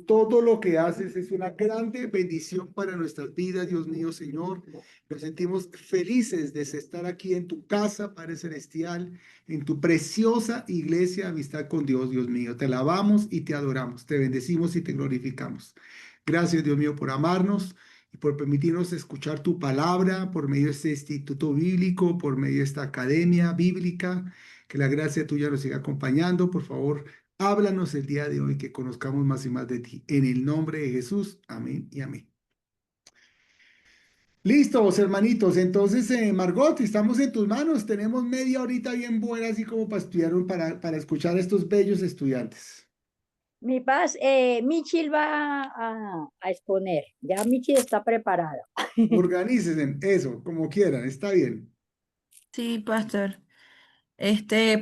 Todo lo que haces es una grande bendición para nuestras vidas, Dios mío, Señor. Nos sentimos felices de estar aquí en tu casa, Padre Celestial, en tu preciosa iglesia, amistad con Dios, Dios mío. Te alabamos y te adoramos, te bendecimos y te glorificamos. Gracias, Dios mío, por amarnos y por permitirnos escuchar tu palabra por medio de este instituto bíblico, por medio de esta academia bíblica. Que la gracia tuya nos siga acompañando, por favor. Háblanos el día de hoy, que conozcamos más y más de ti. En el nombre de Jesús. Amén y amén. Listos, hermanitos. Entonces, Margot, estamos en tus manos. Tenemos media horita bien buena, así como para estudiar, para escuchar a estos bellos estudiantes. Mi paz, Michil va a exponer. Ya Michil está preparado. Organícense, eso, como quieran, está bien. Sí, pastor.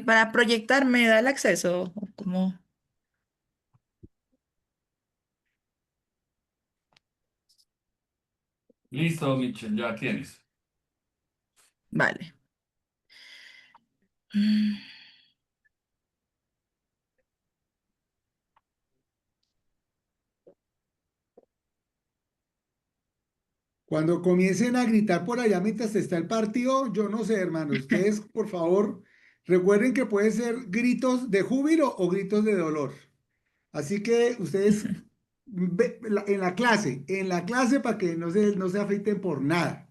Para proyectar, ¿me da el acceso? ¿O cómo? Listo, Michelle, ya tienes. Vale. Mm, Cuando comiencen a gritar por allá mientras está el partido, yo no sé, hermanos. Ustedes, por favor, recuerden que pueden ser gritos de júbilo o gritos de dolor. Así que ustedes en la clase para que no se afeiten por nada.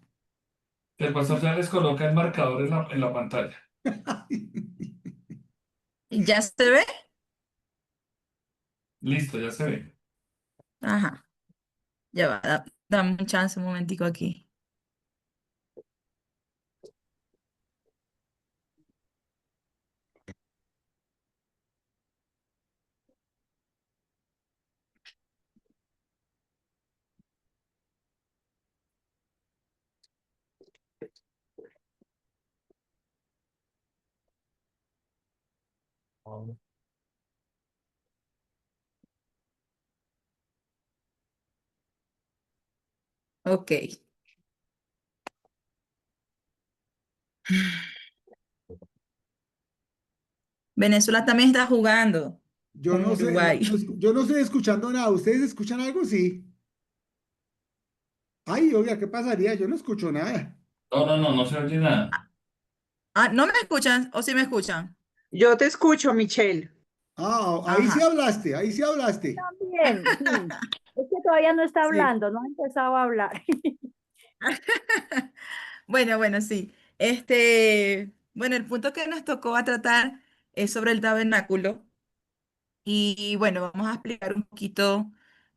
Que el pastor ya les coloca el marcador en la pantalla. ¿Ya se ve? Listo, ya se ve. Ajá. Ya va. Dame un chance, un momentico aquí. Ok. Venezuela también está jugando Yo con no sé, Uruguay. yo no estoy escuchando nada. ¿Ustedes escuchan algo? Sí. Ay, oiga, ¿qué pasaría? Yo no escucho nada. No, no, no, no se oye nada. Ah, ¿no me escuchan o sí me escuchan? Yo te escucho, Michelle. Ah, ahí sí Ajá. hablaste, ahí sí hablaste. También, sí. Es que todavía no está Sí. hablando, no ha empezado a hablar. Bueno, bueno, sí. Bueno, el punto que nos tocó a tratar es sobre el tabernáculo. Y bueno, vamos a explicar un poquito,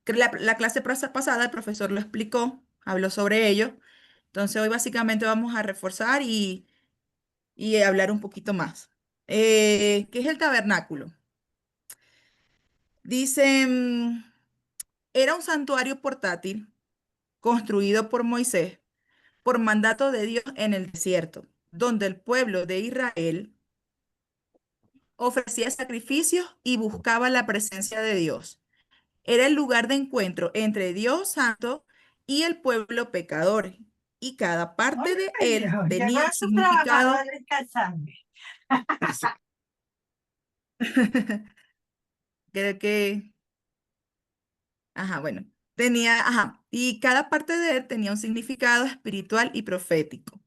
que la clase pasada el profesor lo explicó, habló sobre ello. Entonces hoy básicamente vamos a reforzar y hablar un poquito más. ¿Qué es el tabernáculo? Dice, era un santuario portátil construido por Moisés por mandato de Dios en el desierto, donde el pueblo de Israel ofrecía sacrificios y buscaba la presencia de Dios. Era el lugar de encuentro entre Dios Santo y el pueblo pecador, y cada parte de él tenía un significado. Eso. Creo que, ajá, bueno, y cada parte de él tenía un significado espiritual y profético.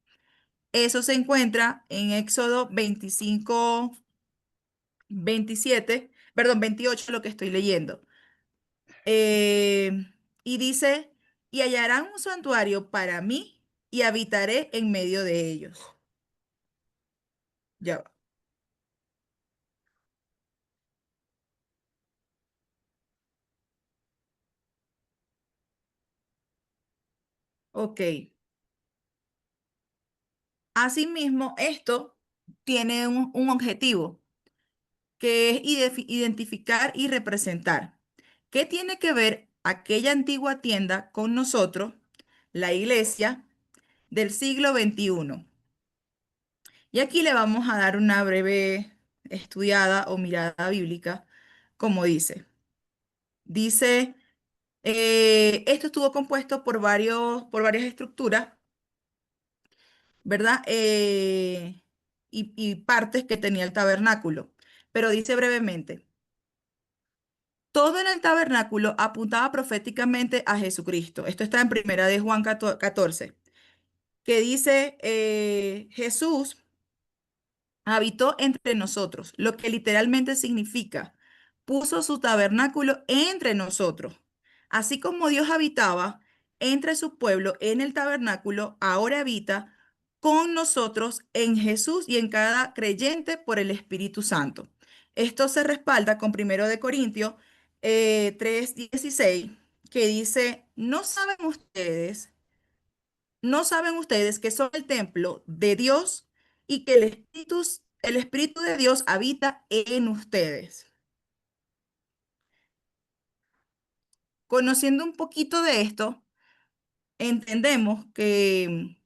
Eso se encuentra en Éxodo 25, 27, perdón, 28, lo que estoy leyendo. Eh, y dice, y hallarán un santuario para mí y habitaré en medio de ellos. Ya va. Ok. Asimismo, esto tiene un objetivo, que es identificar y representar. ¿Qué tiene que ver aquella antigua tienda con nosotros, la iglesia del siglo XXI? Y aquí le vamos a dar una breve estudiada o mirada bíblica, como dice. Dice, esto estuvo compuesto por varias estructuras, ¿verdad? Y partes que tenía el tabernáculo. Pero dice brevemente, Todo en el tabernáculo apuntaba proféticamente a Jesucristo. Esto está en Primera de Juan 14, que dice, Jesús habitó entre nosotros, lo que literalmente significa, puso su tabernáculo entre nosotros. Así como Dios habitaba entre su pueblo en el tabernáculo, ahora habita con nosotros en Jesús y en cada creyente por el Espíritu Santo. Esto se respalda con 1 Corintios 3:16, que dice, ¿no saben ustedes que son el templo de Dios y que el Espíritu de Dios habita en ustedes? Conociendo un poquito de esto, entendemos que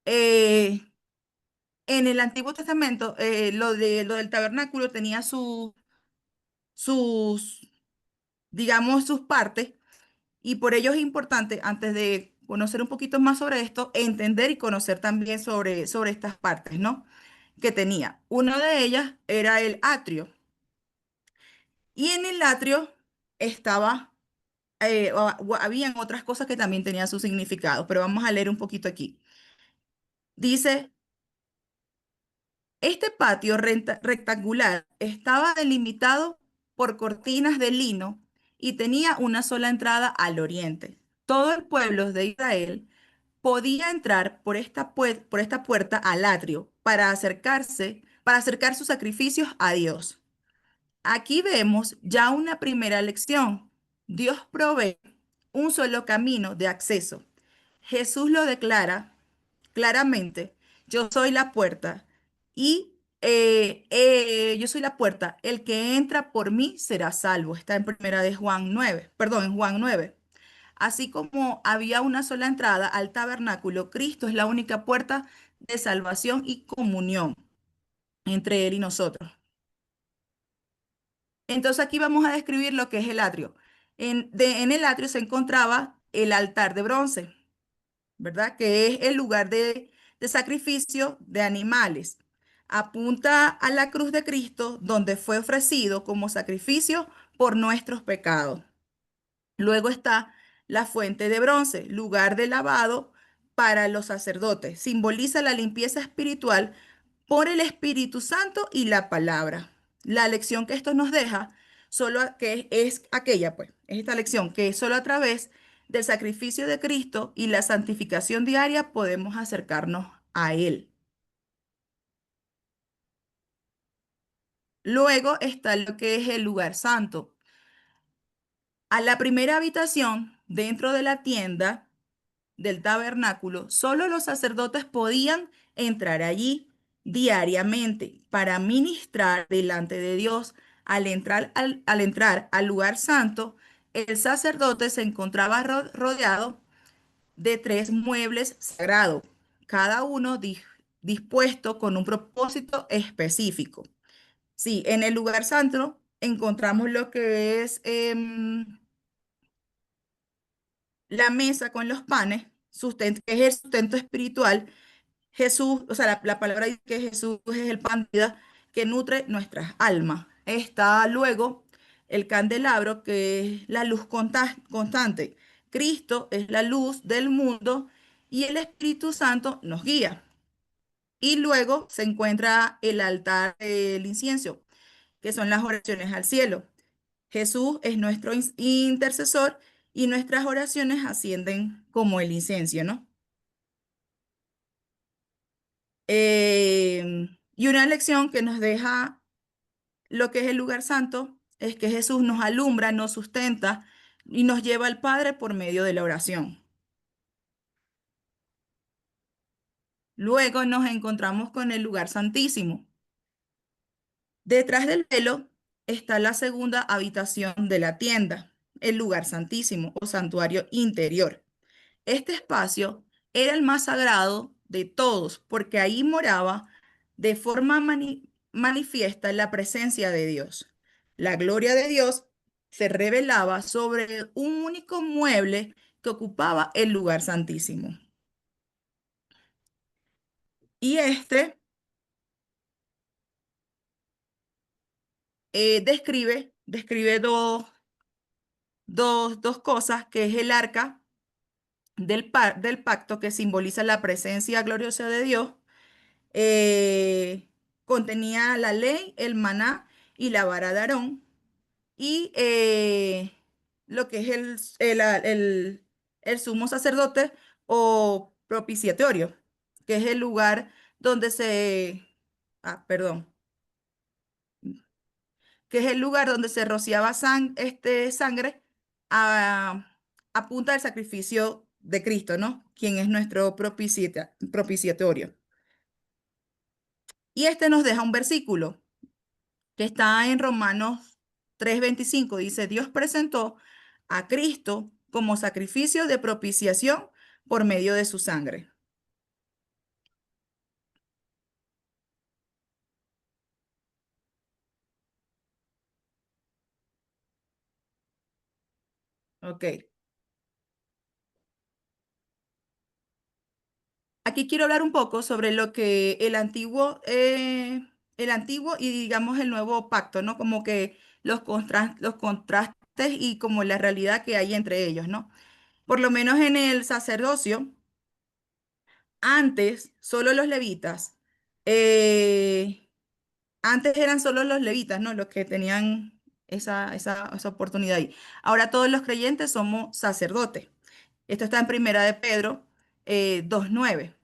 eh, en el Antiguo Testamento lo del tabernáculo tenía sus, digamos, sus partes, y por ello es importante, antes de conocer un poquito más sobre esto, entender y conocer también sobre estas partes, ¿no? Que tenía. Una de ellas era el atrio. Y en el atrio estaba, habían otras cosas que también tenían su significado, pero vamos a leer un poquito aquí. Dice, este patio rectangular estaba delimitado por cortinas de lino y tenía una sola entrada al oriente. Todo el pueblo de Israel podía entrar por esta puerta al atrio para acercar sus sacrificios a Dios. Aquí vemos ya una primera lección. Dios provee un solo camino de acceso. Jesús lo declara claramente, yo soy la puerta y yo soy la puerta, el que entra por mí será salvo. Está en primera de Juan 9, perdón, en Juan 9. Así como había una sola entrada al tabernáculo, Cristo es la única puerta de salvación y comunión entre Él y nosotros. Entonces aquí vamos a describir lo que es el atrio. En el atrio se encontraba el altar de bronce, ¿verdad? Que es el lugar de sacrificio de animales. Apunta a la cruz de Cristo, donde fue ofrecido como sacrificio por nuestros pecados. Luego está la fuente de bronce, lugar de lavado para los sacerdotes. Simboliza la limpieza espiritual por el Espíritu Santo y la palabra. La lección que esto nos deja, que es aquella, pues, es esta lección que solo a través del sacrificio de Cristo y la santificación diaria podemos acercarnos a Él. Luego está lo que es el lugar santo. A la primera habitación dentro de la tienda del tabernáculo, solo los sacerdotes podían entrar allí diariamente para ministrar delante de Dios. Al entrar al lugar santo, el sacerdote se encontraba rodeado de 3 muebles sagrados, cada uno dispuesto con un propósito específico. Sí, en el lugar santo encontramos lo que es la mesa con los panes, que es el sustento espiritual. Jesús, o sea, la palabra dice que Jesús es el pan de vida que nutre nuestras almas. Está luego el candelabro, que es la luz constante. Cristo es la luz del mundo y el Espíritu Santo nos guía. Y luego se encuentra el altar del incienso, que son las oraciones al cielo. Jesús es nuestro intercesor y nuestras oraciones ascienden como el incienso, ¿no? Y una lección que nos deja lo que es el lugar santo es que Jesús nos alumbra, nos sustenta y nos lleva al Padre por medio de la oración. Luego nos encontramos con el lugar santísimo. Detrás del velo está la segunda habitación de la tienda, el lugar santísimo o santuario interior. Este espacio era el más sagrado de todos porque ahí moraba de forma manifiesta la presencia de Dios. La gloria de Dios se revelaba sobre un único mueble que ocupaba el lugar santísimo. Y este describe dos cosas, que es el arca del pacto, que simboliza la presencia gloriosa de Dios. Contenía la ley, el maná y la vara de Aarón, y lo que es el sumo sacerdote o propiciatorio, que es el lugar donde perdón, que es el lugar donde se rociaba sangre a, a punta del sacrificio de Cristo, ¿no? Quien es nuestro propiciatorio. Y este nos deja un versículo que está en Romanos 3:25. Dice, Dios presentó a Cristo como sacrificio de propiciación por medio de su sangre. Ok. Aquí quiero hablar un poco sobre lo que el antiguo y digamos el nuevo pacto, ¿no? Como que los contrastes y como la realidad que hay entre ellos, ¿no? Por lo menos en el sacerdocio, antes solo los levitas, eh, antes eran solo los levitas, ¿no? Los que tenían esa oportunidad ahí. Ahora todos los creyentes somos sacerdotes. Esto está en Primera de Pedro 2:9.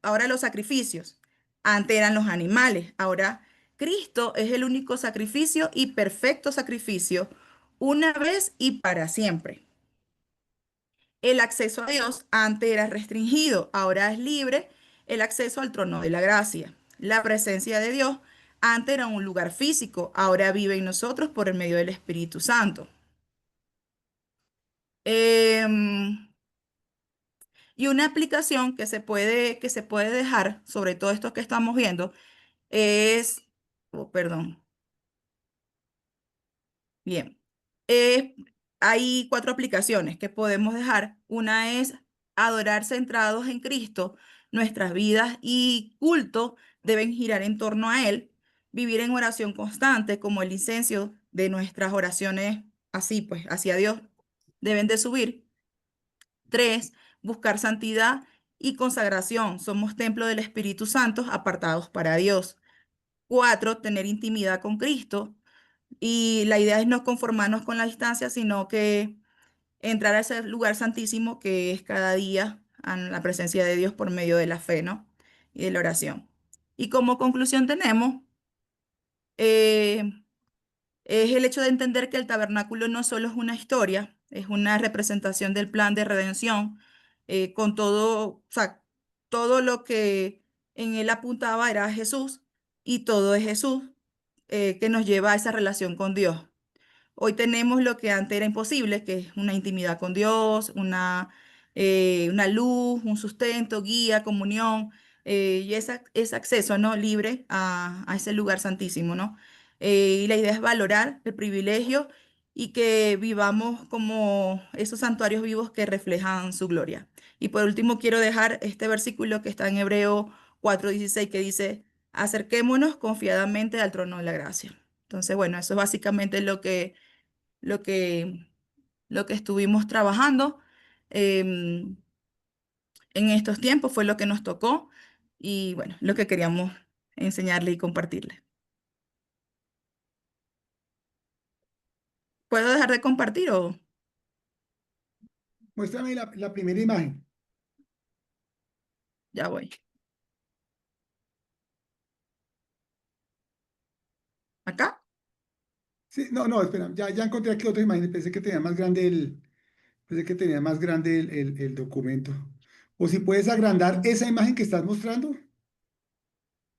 Ahora los sacrificios. Antes eran los animales. Ahora Cristo es el único sacrificio y perfecto sacrificio, una vez y para siempre. El acceso a Dios antes era restringido, ahora es libre el acceso al trono de la gracia. La presencia de Dios antes era un lugar físico, ahora vive en nosotros por el medio del Espíritu Santo. Em, y una aplicación que se puede dejar sobre todo esto que estamos viendo es, oh, perdón, bien. Eh, Hay 4 aplicaciones que podemos dejar. Una es adorar centrados en Cristo. Nuestras vidas y culto deben girar en torno a Él. Vivir en oración constante, como el incenso de nuestras oraciones, así pues, hacia Dios, deben de subir. 3, buscar santidad y consagración. Somos templo del Espíritu Santo, apartados para Dios. 4, tener intimidad con Cristo. Y la idea es no conformarnos con la distancia, sino que entrar a ese lugar santísimo que es cada día en la presencia de Dios por medio de la fe, ¿no? Y de la oración. Y como conclusión tenemos, eh, es el hecho de entender que el tabernáculo no solo es una historia, es una representación del plan de redención, con todo, o sea, todo lo que en él apuntaba era Jesús, y todo es Jesús, que nos lleva a esa relación con Dios. Hoy tenemos lo que antes era imposible, que es una intimidad con Dios, una luz, un sustento, guía, comunión, y ese acceso, ¿no? Libre a ese lugar santísimo, ¿no? Y la idea es valorar el privilegio y que vivamos como esos santuarios vivos que reflejan su gloria. Y por último, quiero dejar este versículo que está en Hebreo 4:16, que dice, acerquémonos confiadamente al trono de la gracia. Entonces, bueno, eso es básicamente lo que, lo que estuvimos trabajando em, en estos tiempos, fue lo que nos tocó y bueno, lo que queríamos enseñarle y compartirle. ¿Puedo dejar de compartir o Muéstrame la primera imagen. ya voy? ¿Acá? Sí, no, no, espera, ya encontré aquí otra imagen. Pensé que tenía más grande el documento. O si puedes agrandar esa imagen que estás mostrando.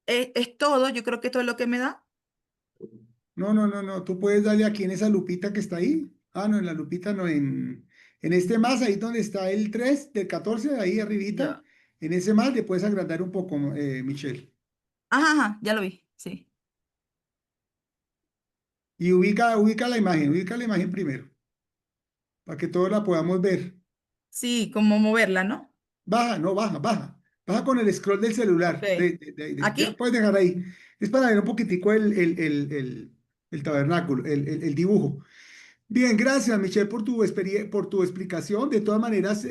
Es todo, yo creo que todo lo que me da. No, no, no, no. Tú puedes darle aquí en esa lupita que está ahí. Ah, no, en la lupita no, en este más, ahí donde está el 3 del 14 ahí arribita. Ya. En ese más le puedes agrandar un poco, Michelle. Ajá, ajá, ya lo vi, sí. Y ubica la imagen primero, para que todos la podamos ver. Sí, como moverla, ¿no? Baja, no, baja, baja, Baja con el scroll del celular. Ok. Ya ¿Aquí? puedes dejar ahí. Es para ver un poquitico el tabernáculo, el dibujo. Bien, gracias, Michelle, por tu explicación. De todas maneras,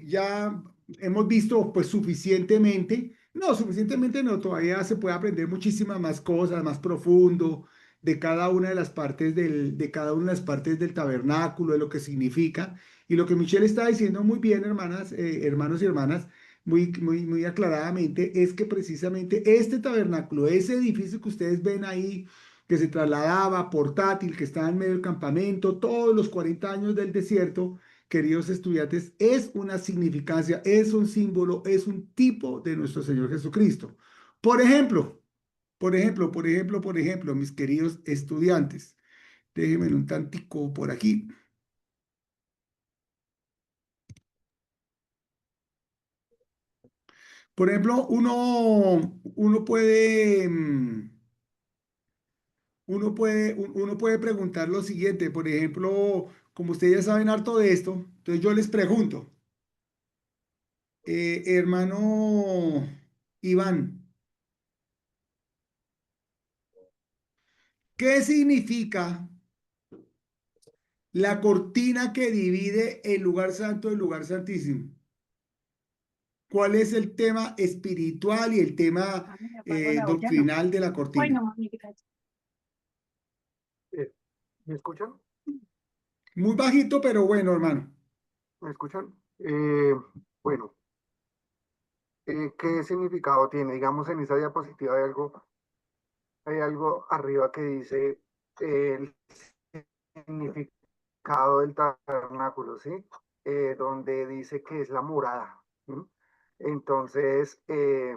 ya hemos visto pues suficientemente no, todavía se puede aprender muchísimas más cosas, más profundo de cada una de las partes de cada una de las partes del tabernáculo, de lo que significa. Y lo que Michelle está diciendo muy bien, hermanas, hermanos y hermanas, muy aclaradamente, es que precisamente este tabernáculo, ese edificio que ustedes ven ahí, que se trasladaba portátil, que estaba en medio del campamento, todos los 40 años del desierto, queridos estudiantes, es una significancia, es un símbolo, es un tipo de nuestro Señor Jesucristo. Por ejemplo, mis queridos estudiantes, déjenme un tantico por aquí. Por ejemplo, uno puede preguntar lo siguiente, por ejemplo, como ustedes ya saben harto de esto, entonces yo les pregunto, hermano Iván, ¿qué significa la cortina que divide el lugar santo del lugar santísimo? ¿Cuál es el tema espiritual y el tema Mami, me apago la olla, ¿no? doctrinal de la cortina? Bueno, mami, gracias. ¿Me escuchan? Muy bajito, pero bueno, hermano. ¿Me escuchan? Bueno, ¿qué significado tiene? Digamos, en esa diapositiva hay algo arriba que dice el significado del tabernáculo, ¿sí? Donde dice que es la morada. ¿Sí? Entonces, ¿qué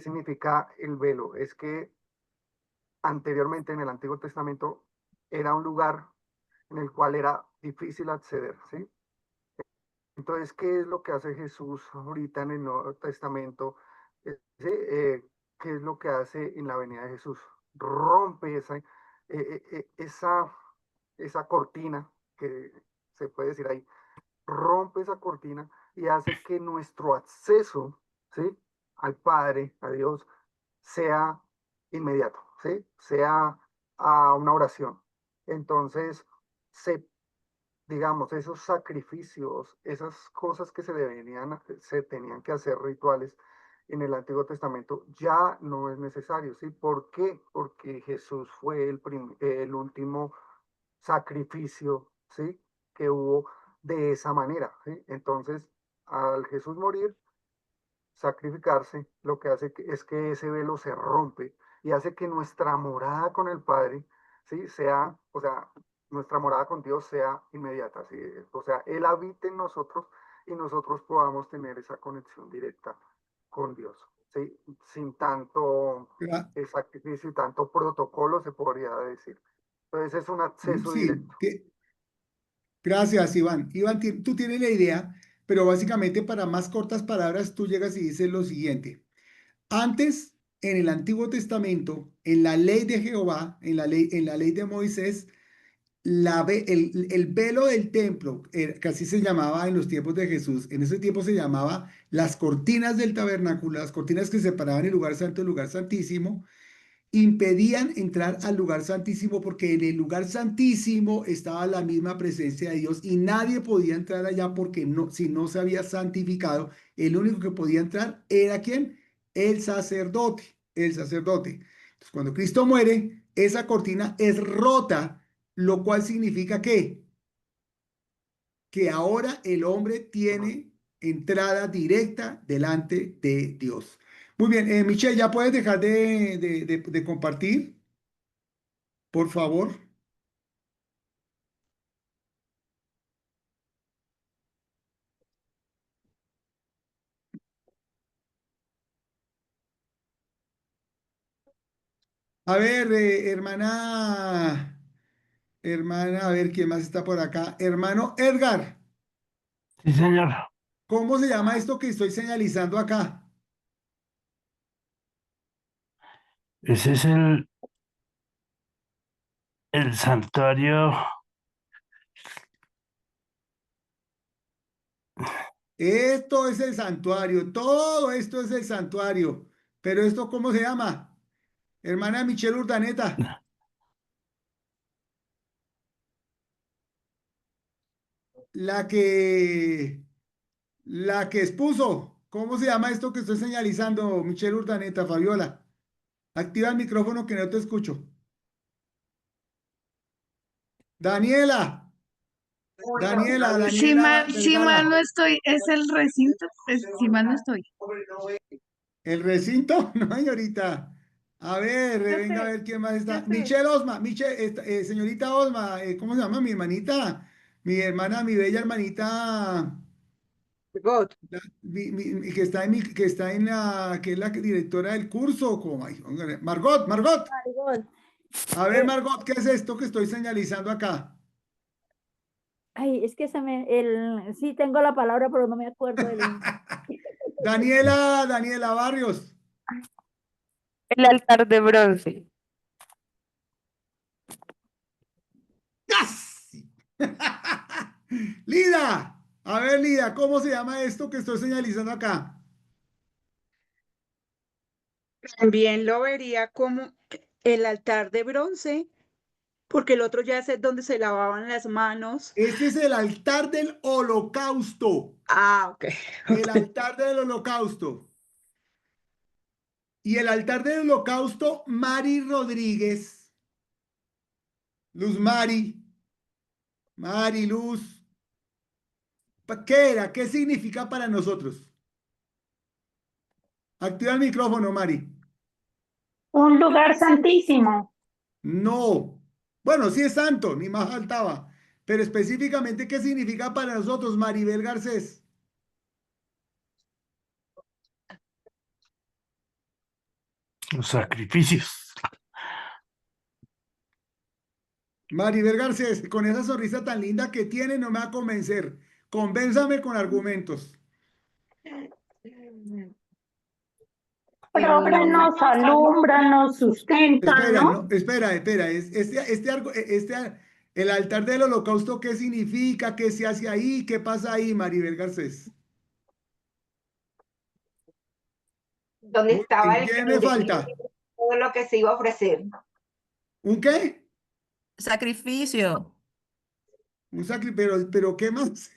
significa el velo? Es que anteriormente en el Antiguo Testamento era un lugar en el cual era difícil acceder, ¿sí? Entonces, ¿qué es lo que hace Jesús ahorita en el Nuevo Testamento? ¿Sí? ¿Qué es lo que hace en la venida de Jesús? Rompe esa cortina, que se puede decir ahí, rompe esa cortina y hace que nuestro acceso, ¿sí? Al Padre, a Dios, sea inmediato, ¿sí? Sea a una oración. Entonces, se digamos, esos sacrificios, esas cosas que se tenían que hacer rituales en el Antiguo Testamento, ya no es necesario, ¿sí? ¿Por qué? Porque Jesús fue el último sacrificio, ¿sí? Que hubo de esa manera, ¿sí? Entonces, al Jesús morir, sacrificarse, lo que hace es que ese velo se rompe y hace que nuestra morada con el Padre, ¿sí? Sea, o sea, nuestra morada con Dios sea inmediata, ¿sí? O sea, Él habite en nosotros y nosotros podamos tener esa conexión directa con Dios, ¿sí? Sin tanto Gra- sacrificio y tanto protocolo, se podría decir. Entonces es un acceso Sí, directo. gracias, Iván. Iván, tú tienes la idea, pero básicamente para más cortas palabras, tú llegas y dices lo siguiente. Antes, en el Antiguo Testamento, en la ley de Jehová, en la ley de Moisés, el velo del templo, que así se llamaba en los tiempos de Jesús, en ese tiempo se llamaba las cortinas del tabernáculo, las cortinas que separaban el lugar santo del lugar santísimo, impedían entrar al lugar santísimo porque en el lugar santísimo estaba la misma presencia de Dios y nadie podía entrar allá porque no, si no se había santificado, el único que podía entrar era ¿quién? El sacerdote, el sacerdote. Entonces, cuando Cristo muere, esa cortina es rota, lo cual significa que ahora el hombre tiene entrada directa delante de Dios. Muy bien, Michelle, ¿ya puedes dejar de compartir, por favor? A ver, hermana, a ver quién más está por acá. Hermano Edgar, Sí, señor. ¿cómo se llama esto que estoy señalizando acá? Ese es el santuario Esto es el santuario, todo esto es el santuario. Pero esto, ¿cómo se llama? Hermana Michelle Urdaneta, la que, la que expuso. ¿Cómo se llama esto que estoy señalizando, Michelle Urdaneta, Fabiola? Activa el micrófono que no te escucho. Daniela, Daniela Si mal no Vergara. estoy, es el recinto. Si mal no estoy. ¿El recinto? No, señorita. A ver, venga a ver quién más está. Michelle Osma, señorita Osma, ¿cómo se llama mi hermanita? Mi hermana, mi bella hermanita, God. que está en la, que es la directora del curso. Ay, póngale, Margot, Margot. Marigol. A ver, Margot, ¿qué es esto que estoy señalizando acá? Ay, es que sí tengo la palabra, pero no me acuerdo del. Daniela Barrios. El altar de bronce. ¡Casi! Lida, a ver, Lida, ¿cómo se llama esto que estoy señalizando acá? También lo vería como el altar de bronce, porque el otro ya es donde se lavaban las manos. Este es el altar del holocausto. Ah, ok. El altar del holocausto. Y el altar del holocausto, Mari Rodríguez, Luz Mari Luz. ¿Qué era? ¿Qué significa para nosotros? Activa el micrófono, Mari. Un lugar santísimo. No. Bueno, sí es santo, ni más faltaba. Pero específicamente, ¿qué significa para nosotros, Maribel Garcés? Los sacrificios. Maribel Garcés, con esa sonrisa tan linda que tiene, no me va a convencer. Convénzame con argumentos. Próbranos, alúmbranos, sustenta, Espera, ¿no? no, espera. El altar del holocausto, ¿qué significa? ¿Qué se hace ahí? ¿Qué pasa ahí, Maribel Garcés? Donde Muy estaba bien, el ¿qué me candelero falta? y todo lo que se iba a ofrecer. ¿Un qué? Sacrificio. Un pero ¿qué más?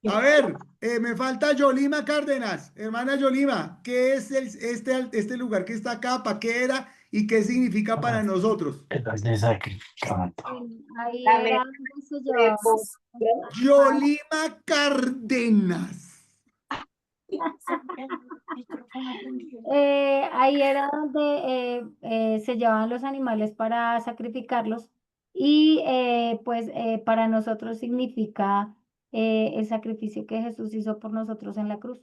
A ver, me falta Yolima Cárdenas, hermana Yolima, ¿qué es este lugar que está acá? ¿Para qué era y qué significa para nosotros? Era de sacrificado. Ahí La era mesa donde se de llevaban postre. Yolima Cárdenas. Ahí era donde se llevaban los animales para sacrificarlos y pues para nosotros significa el sacrificio que Jesús hizo por nosotros en la cruz.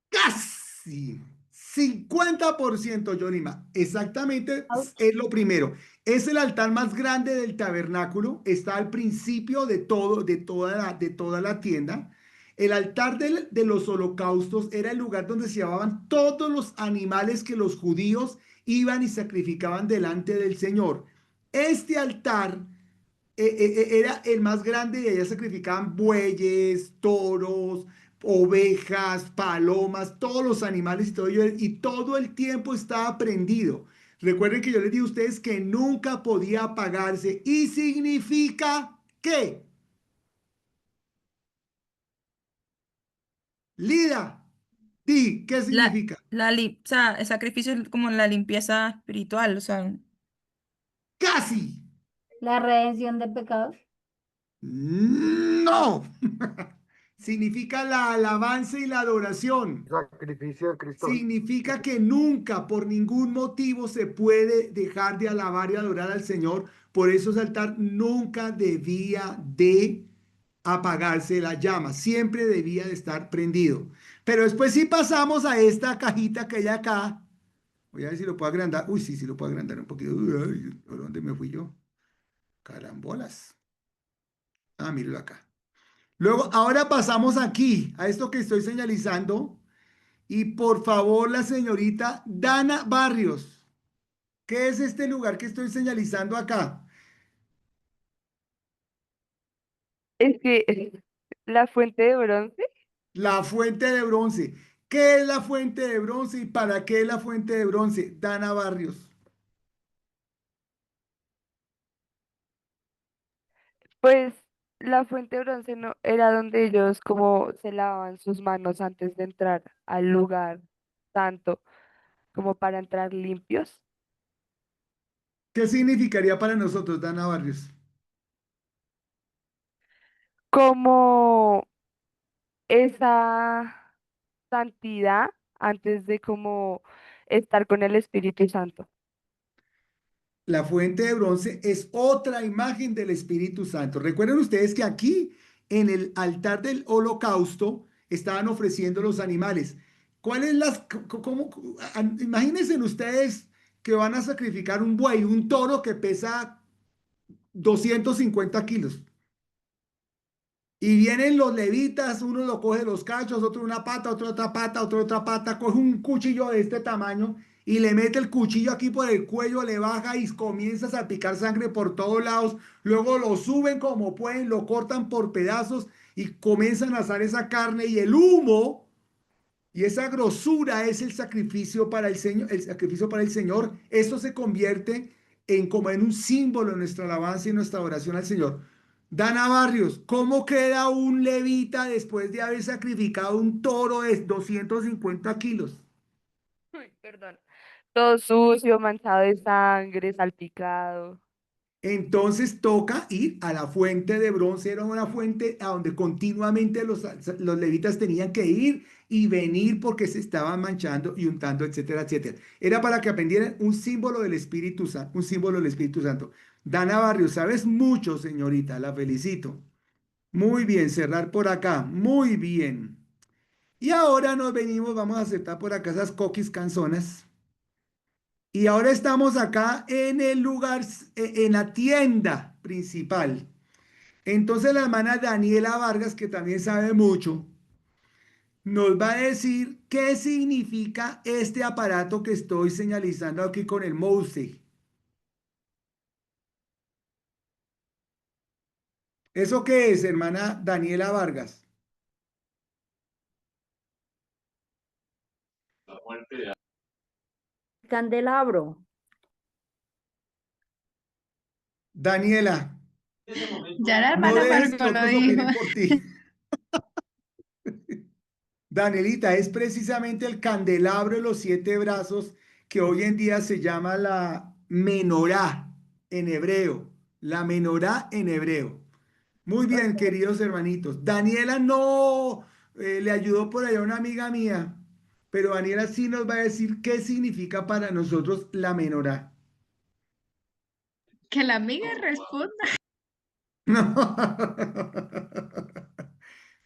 Casi 50%, Yolima. Exactamente Ouch. es lo primero. Es el altar más grande del tabernáculo. Está al principio de todo, de toda la tienda. El altar de los holocaustos era el lugar donde se llevaban todos los animales que los judíos iban y sacrificaban delante del Señor. Este altar era el más grande y allá sacrificaban bueyes, toros, ovejas, palomas, todos los animales y todo el tiempo estaba prendido. Recuerden que yo les dije a ustedes que nunca podía apagarse y significa ¿qué? Lida, ¿qué La, significa? o sea, el sacrificio es como la limpieza espiritual, o sea, Casi. La redención de pecados. No. Significa la alabanza y la adoración. Sacrificio de Cristo. Significa que nunca, por ningún motivo, se puede dejar de alabar y adorar al Señor. Por eso ese altar nunca debía de apagarse la llama, siempre debía de estar prendido. Pero después sí pasamos a esta cajita que hay acá. Voy a ver si lo puedo agrandar. Uy, sí, sí lo puedo agrandar un poquito. Uy, ay, ¿por dónde me fui yo? Carambolas. Ah, míralo acá. Luego, ahora pasamos aquí, a esto que estoy señalizando. Y por favor, la señorita Dana Barrios, ¿qué es este lugar que estoy señalizando acá? Es que La fuente de bronce, La fuente de bronce. ¿Qué es la fuente de bronce y para qué es la fuente de bronce? Dana Barrios. pues la fuente de bronce no era donde ellos como se lavaban sus manos antes de entrar al lugar santo, como para entrar limpios, ¿Qué significaría para nosotros, Dana Barrios? como esa santidad antes de como estar con el Espíritu Santo. La fuente de bronce es otra imagen del Espíritu Santo. Recuerden ustedes que aquí en el altar del holocausto estaban ofreciendo los animales. ¿Cuáles las, cómo, imagínense ustedes que van a sacrificar un buey, un toro que pesa 250 kilos? Y vienen los levitas, uno lo coge los cachos, otro una pata, otro otra pata, otro otra pata, coge un cuchillo de este tamaño y le mete el cuchillo aquí por el cuello, le baja y comienza a salpicar sangre por todos lados. Luego lo suben como pueden, lo cortan por pedazos y comienzan a asar esa carne y el humo y esa grosura es el sacrificio para el Señor, el sacrificio para el Señor. Eso se convierte en como en un símbolo de nuestra alabanza y nuestra oración al Señor. Dana Barrios, ¿cómo queda un levita después de haber sacrificado un toro de 250 kilos? Uy, perdón. Todo sucio, manchado de sangre, salpicado. Entonces toca ir a la fuente de bronce, era una fuente a donde continuamente los levitas tenían que ir y venir porque se estaban manchando y untando, etcétera, etcétera. Era para que aprendieran un símbolo del Espíritu Santo, un símbolo del Espíritu Santo. Dana Barrios, sabes mucho, señorita, la felicito. Muy bien, cerrar por acá, muy bien. Y ahora nos venimos, vamos a aceptar por acá esas coquis canzonas. Y ahora estamos acá en el lugar, en la tienda principal. Entonces la hermana Daniela Vargas, que también sabe mucho, nos va a decir qué significa este aparato que estoy señalizando aquí con el mouse. ¿Eso qué es, hermana Daniela Vargas? Candelabro. Daniela, Ya la no hermana dejes que Margot lo otros dijo. opinen por ti. Danielita, es precisamente el candelabro de los 7 brazos que hoy en día se llama la menorá en hebreo. La menorá en hebreo. Muy bien, queridos hermanitos. Daniela no le ayudó por allá una amiga mía, pero Daniela sí nos va a decir qué significa para nosotros la menorá. Que la amiga responda. No.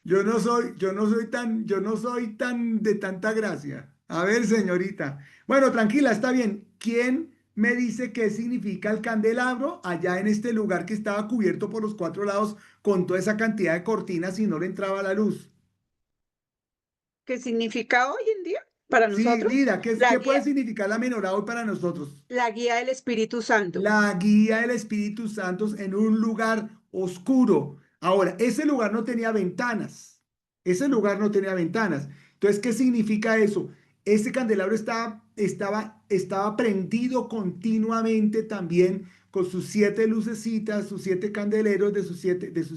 Yo no soy tan de tanta gracia. A ver, señorita. Bueno, tranquila, está bien. ¿Quién me dice qué significa el candelabro allá en este lugar que estaba cubierto por los 4 lados con toda esa cantidad de cortinas y no le entraba la luz? ¿Qué significa hoy en día para Sí, nosotros? Lida, ¿qué, La qué puede guía, significar la menorá hoy para nosotros? la guía del Espíritu Santo. La guía del Espíritu Santo en un lugar oscuro. Ahora, ese lugar no tenía ventanas. Ese lugar no tenía ventanas. Entonces, ¿qué significa eso? Ese candelabro estaba prendido continuamente también con sus 7 lucecitas, sus 7 candeleros de sus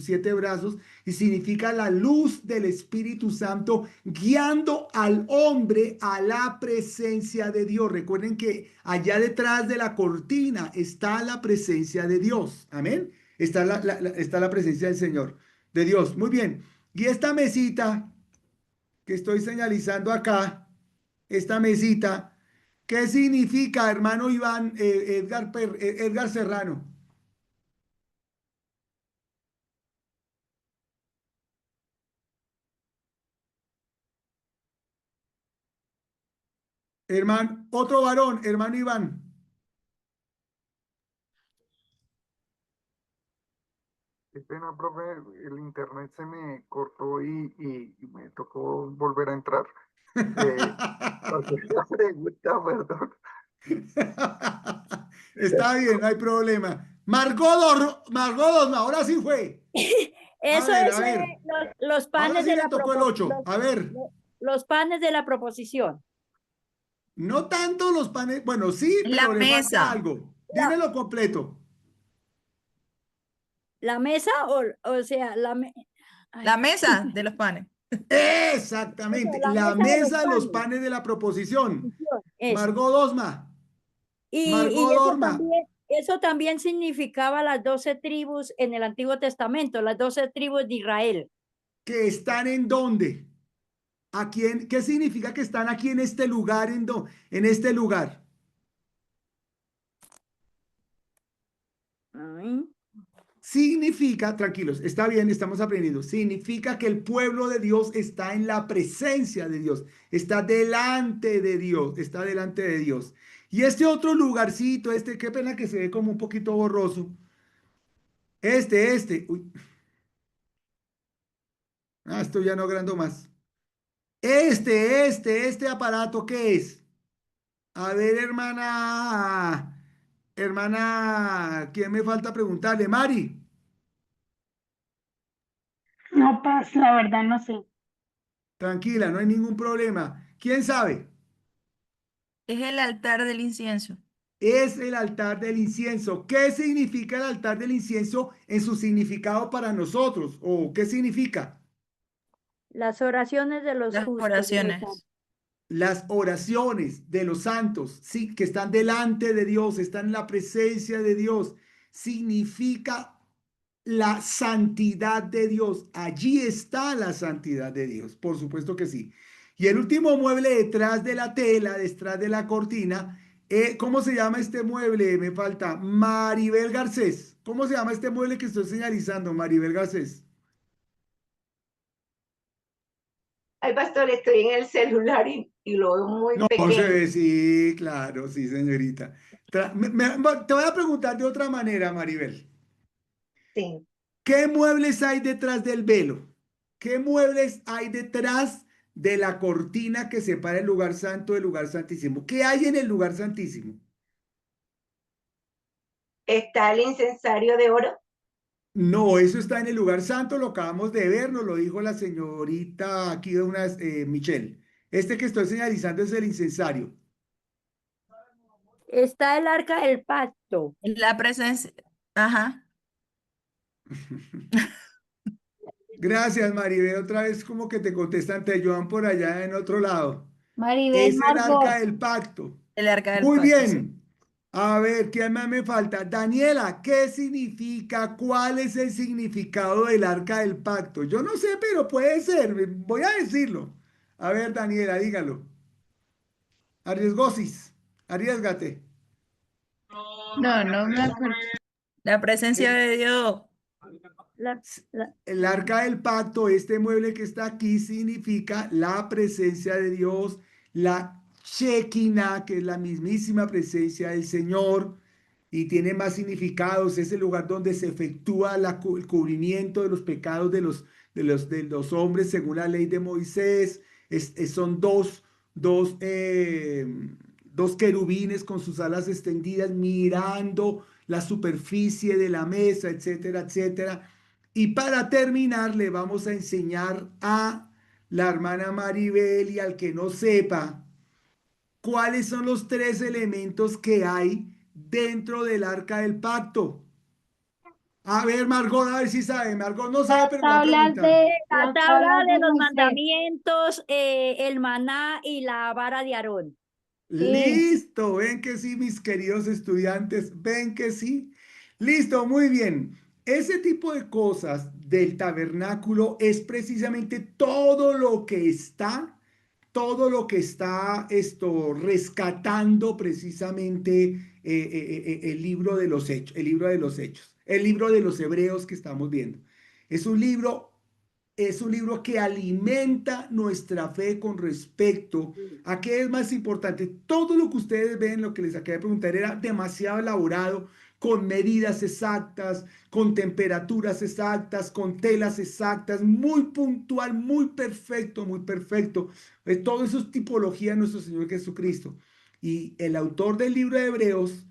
7 brazos, y significa la luz del Espíritu Santo guiando al hombre a la presencia de Dios. Recuerden que allá detrás de la cortina está la presencia de Dios. Amén. Está la presencia del Señor, de Dios. Muy bien. Y esta mesita que estoy señalizando acá, esta mesita, ¿qué significa, hermano Iván, Edgar Serrano? Hermano, otro varón, hermano Iván. Qué pena, profe, el internet se me cortó y me tocó volver a entrar. Porque la pregunta, perdón. Está bien, no hay problema. Margot, ahora sí fue. A Eso ver, es a ver. los Ahora panes sí de le la tocó el 8. A ver, los panes de la proposición. no tanto los panes, bueno, sí, Es pero la le falta mesa. algo. Dímelo completo. La mesa, o sea, La mesa de los panes. Exactamente, la la mesa de los mesa de los panes. panes de la proposición. Eso. Margot Osma. Y Margot Dorma. eso también significaba las 12 tribus en el Antiguo Testamento, las 12 tribus de Israel. ¿Que están en dónde? ¿A quién? ¿Qué significa que están aquí en este lugar? En este lugar. Ay. Significa, tranquilos, está bien, estamos aprendiendo. Significa que el pueblo de Dios está en la presencia de Dios, está delante de Dios, está delante de Dios. Y este otro lugarcito, qué pena que se ve como un poquito borroso. Uy. Esto ya no agrando más. Este aparato, ¿qué es? A ver, hermana, ¿quién me falta preguntarle? Mari. No pasa, la verdad no sé. Tranquila, no hay ningún problema. ¿Quién sabe? Es el altar del incienso. Es el altar del incienso. ¿Qué significa el altar del incienso en su significado para nosotros? ¿O qué significa? Las oraciones de los Las justos. oraciones. Las oraciones de los santos, sí, que están delante de Dios, están en la presencia de Dios. Significa la santidad de Dios. Allí está la santidad de Dios, por supuesto que sí. Y el último mueble detrás de la tela, detrás de la cortina, ¿cómo se llama este mueble? Me falta Maribel Garcés. ¿Cómo se llama este mueble que estoy señalizando, Maribel Garcés? Ay, pastor, estoy en el celular y lo veo muy No, pequeño. sí, claro, sí, señorita. Te voy a preguntar de otra manera, Maribel. Sí. ¿Qué muebles hay detrás del velo? ¿Qué muebles hay detrás de la cortina que separa el lugar santo del lugar santísimo? ¿Qué hay en el lugar santísimo? Está el incensario de oro. No, eso está en el lugar santo, lo acabamos de ver, nos lo dijo la señorita aquí de unas, Michelle. Este que estoy señalizando es el incensario. Está el arca del pacto. La presencia. Ajá. Gracias, Maribel. Otra vez como que te contestan, te ayudan por allá en otro lado. Maribel Es el arca Margot. del pacto. El arca del Muy pacto, sí. bien. A ver, ¿qué más me falta? Daniela, ¿qué significa? ¿Cuál es el significado del arca del pacto? Yo no sé, pero puede ser. Voy a decirlo. A ver, Daniela, dígalo. Arriesgosis. Arriesgate. No me acuerdo. La presencia de Dios. El arca del pacto, este mueble que está aquí, significa la presencia de Dios, la Shekinah, que es la mismísima presencia del Señor, y tiene más significados. Es el lugar donde se efectúa el cubrimiento de los pecados de los hombres según la ley de Moisés. Son dos querubines con sus alas extendidas mirando la superficie de la mesa, etcétera, etcétera. Y para terminar, le vamos a enseñar a la hermana Maribel y al que no sepa cuáles son los 3 elementos que hay dentro del arca del pacto. A ver, Margot, a ver si sabe. Margot no sabe, pero va a preguntar. La Las tabla tablas de de los Moisés. mandamientos, el maná y la vara de Aarón. Listo, ven que sí, mis queridos estudiantes, ven que sí. Listo, muy bien. Ese tipo de cosas del tabernáculo es precisamente todo lo que está esto rescatando precisamente el libro de los hechos, el libro de los hechos, el libro de los hebreos que estamos viendo. Es un libro es un libro que alimenta nuestra fe con respecto a qué es más importante. Todo lo que ustedes ven, lo que les acabé de preguntar, era demasiado elaborado, con medidas exactas, con temperaturas exactas, con telas exactas, muy puntual, muy perfecto, muy perfecto. Todo eso es tipología de nuestro Señor Jesucristo. Y el autor del libro de Hebreos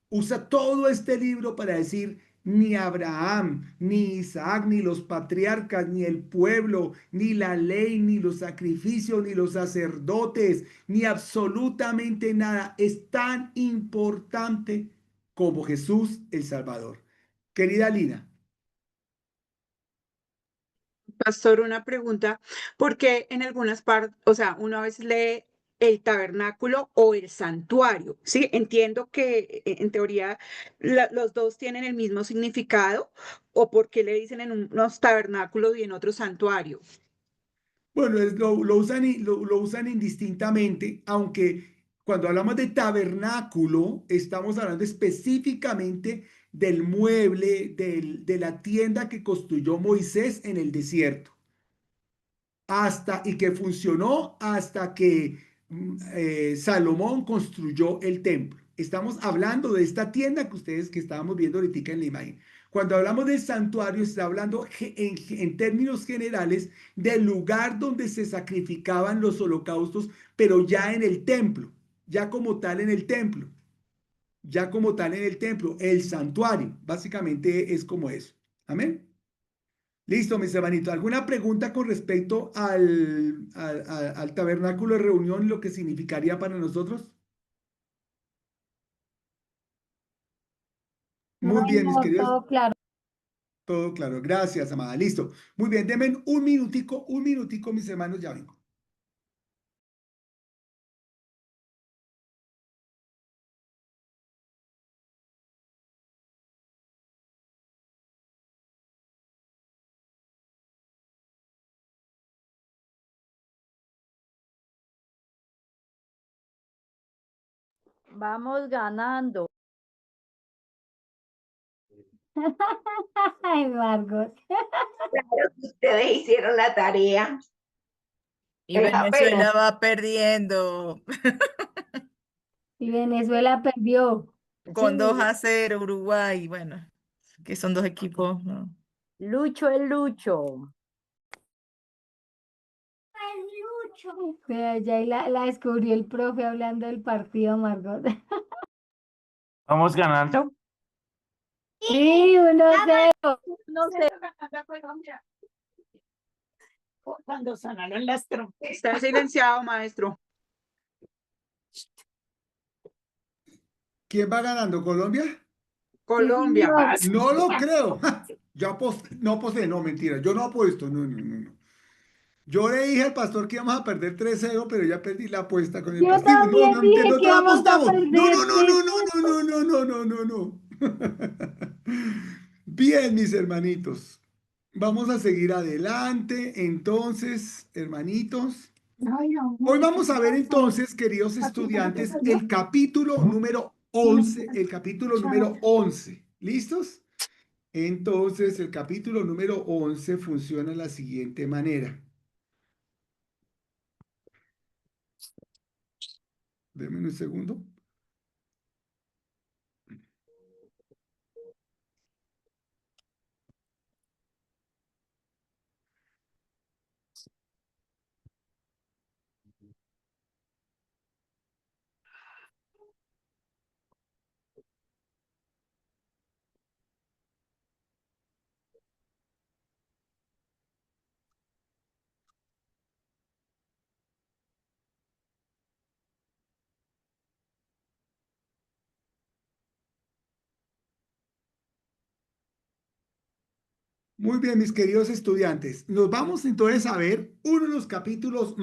usa todo este libro para decir, Ni Abraham, ni Isaac, ni los patriarcas, ni el pueblo, ni la ley, ni los sacrificios, ni los sacerdotes, ni absolutamente nada es tan importante como Jesús el Salvador. Querida Lina. Pastor, una pregunta, porque en algunas partes, o sea, uno a veces lee el tabernáculo o el santuario, ¿sí? Entiendo que en teoría los dos tienen el mismo significado, o por qué le dicen en unos tabernáculos y en otros santuario. Bueno, lo usan indistintamente, aunque cuando hablamos de tabernáculo, estamos hablando específicamente del mueble, de la tienda que construyó Moisés en el desierto, y que funcionó hasta que Salomón construyó el templo. Estamos hablando de esta tienda que estábamos viendo ahorita en la imagen. Cuando hablamos del santuario, está hablando en términos generales del lugar donde se sacrificaban los holocaustos, pero ya en el templo, ya como tal en el templo, ya como tal en el templo, el santuario, básicamente es como eso. Amén. Listo, mis hermanitos. ¿Alguna pregunta con respecto al tabernáculo de reunión, lo que significaría para nosotros? Muy bien, mis No, queridos. todo claro. Todo claro. Gracias, amada. Listo. Muy bien, denme un minutico, mis hermanos, ya vengo. Vamos ganando. Ay, Margot. Claro que ustedes hicieron la tarea. Y Es Venezuela apenas. va perdiendo Y Venezuela perdió. con Sí, 2-0 Uruguay. Bueno, que son dos equipos, ¿no? Lucho el Lucho. Vea, ya ahí la descubrió el profe hablando del partido, Margot. Vamos ganando. Sí, 1-0. No sé. Cuando sonaron las trompetas. Está silenciado, maestro. ¿Quién va ganando? ¿Colombia? Colombia. señor. No lo creo. Yo aposté, no, mentira. Yo no apuesto, no. Yo le dije al pastor que íbamos a perder 3-0, pero ya perdí la apuesta con el Yo pastor. Digo, no, también dije nosotros que íbamos a apostamos. No, perder no, no, no, no, no, no, no, no, no, no. Bien, mis hermanitos. Vamos a seguir adelante. Entonces, hermanitos. Hoy vamos a ver entonces, queridos estudiantes, el capítulo número 11. El capítulo número 11. ¿Listos? Entonces, el capítulo número 11 funciona de la siguiente manera. Denme un segundo. Muy bien, mis queridos estudiantes. Nos vamos entonces a ver uno de los capítulos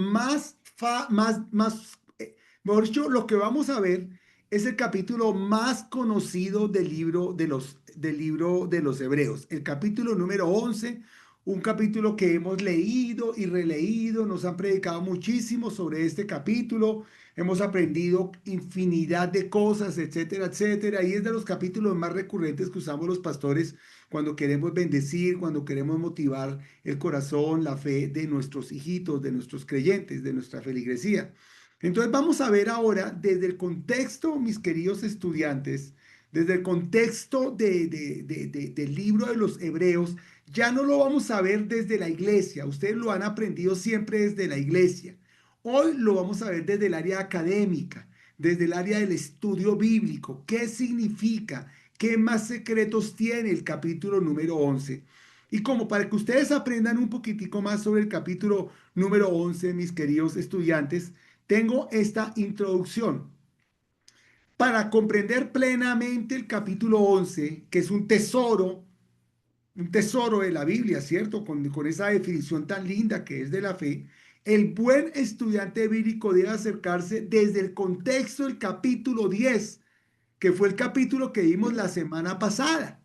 mejor dicho, lo que vamos a ver es el capítulo más conocido del libro de los Hebreos. El capítulo número 11, un capítulo que hemos leído y releído, nos han predicado muchísimo sobre este capítulo, hemos aprendido infinidad de cosas, etcétera, etcétera, y es de los capítulos más recurrentes que usamos los pastores cuando queremos bendecir, cuando queremos motivar el corazón, la fe de nuestros hijitos, de nuestros creyentes, de nuestra feligresía. Entonces vamos a ver ahora desde el contexto, mis queridos estudiantes, desde el contexto del libro de los Hebreos, ya no lo vamos a ver desde la iglesia, ustedes lo han aprendido siempre desde la iglesia. Hoy lo vamos a ver desde el área académica, desde el área del estudio bíblico. ¿Qué significa? ¿Qué más secretos tiene el capítulo número 11? Y como para que ustedes aprendan un poquitico más sobre el capítulo número 11, mis queridos estudiantes, tengo esta introducción. Para comprender plenamente el capítulo 11, que es un tesoro de la Biblia, ¿cierto? Con esa definición tan linda que es de la fe, el buen estudiante bíblico debe acercarse desde el contexto del capítulo 10, que fue el capítulo que vimos la semana pasada.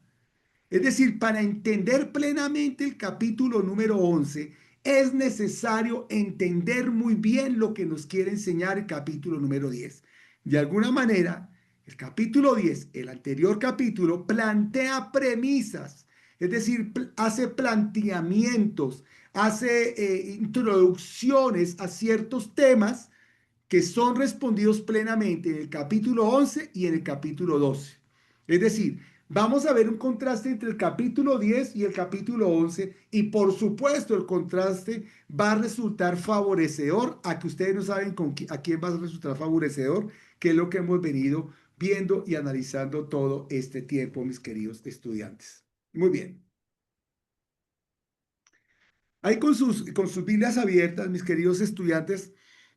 Es decir, para entender plenamente el capítulo número 11, es necesario entender muy bien lo que nos quiere enseñar el capítulo número 10. De alguna manera, el capítulo 10, el anterior capítulo, plantea premisas, es decir, hace planteamientos, hace introducciones a ciertos temas que son respondidos plenamente en el capítulo 11 y en el capítulo 12. Es decir, vamos a ver un contraste entre el capítulo 10 y el capítulo 11 y por supuesto el contraste va a resultar favorecedor a que ustedes no saben a quién va a resultar favorecedor, que es lo que hemos venido viendo y analizando todo este tiempo, mis queridos estudiantes. Muy bien. Ahí con sus Biblias abiertas, mis queridos estudiantes,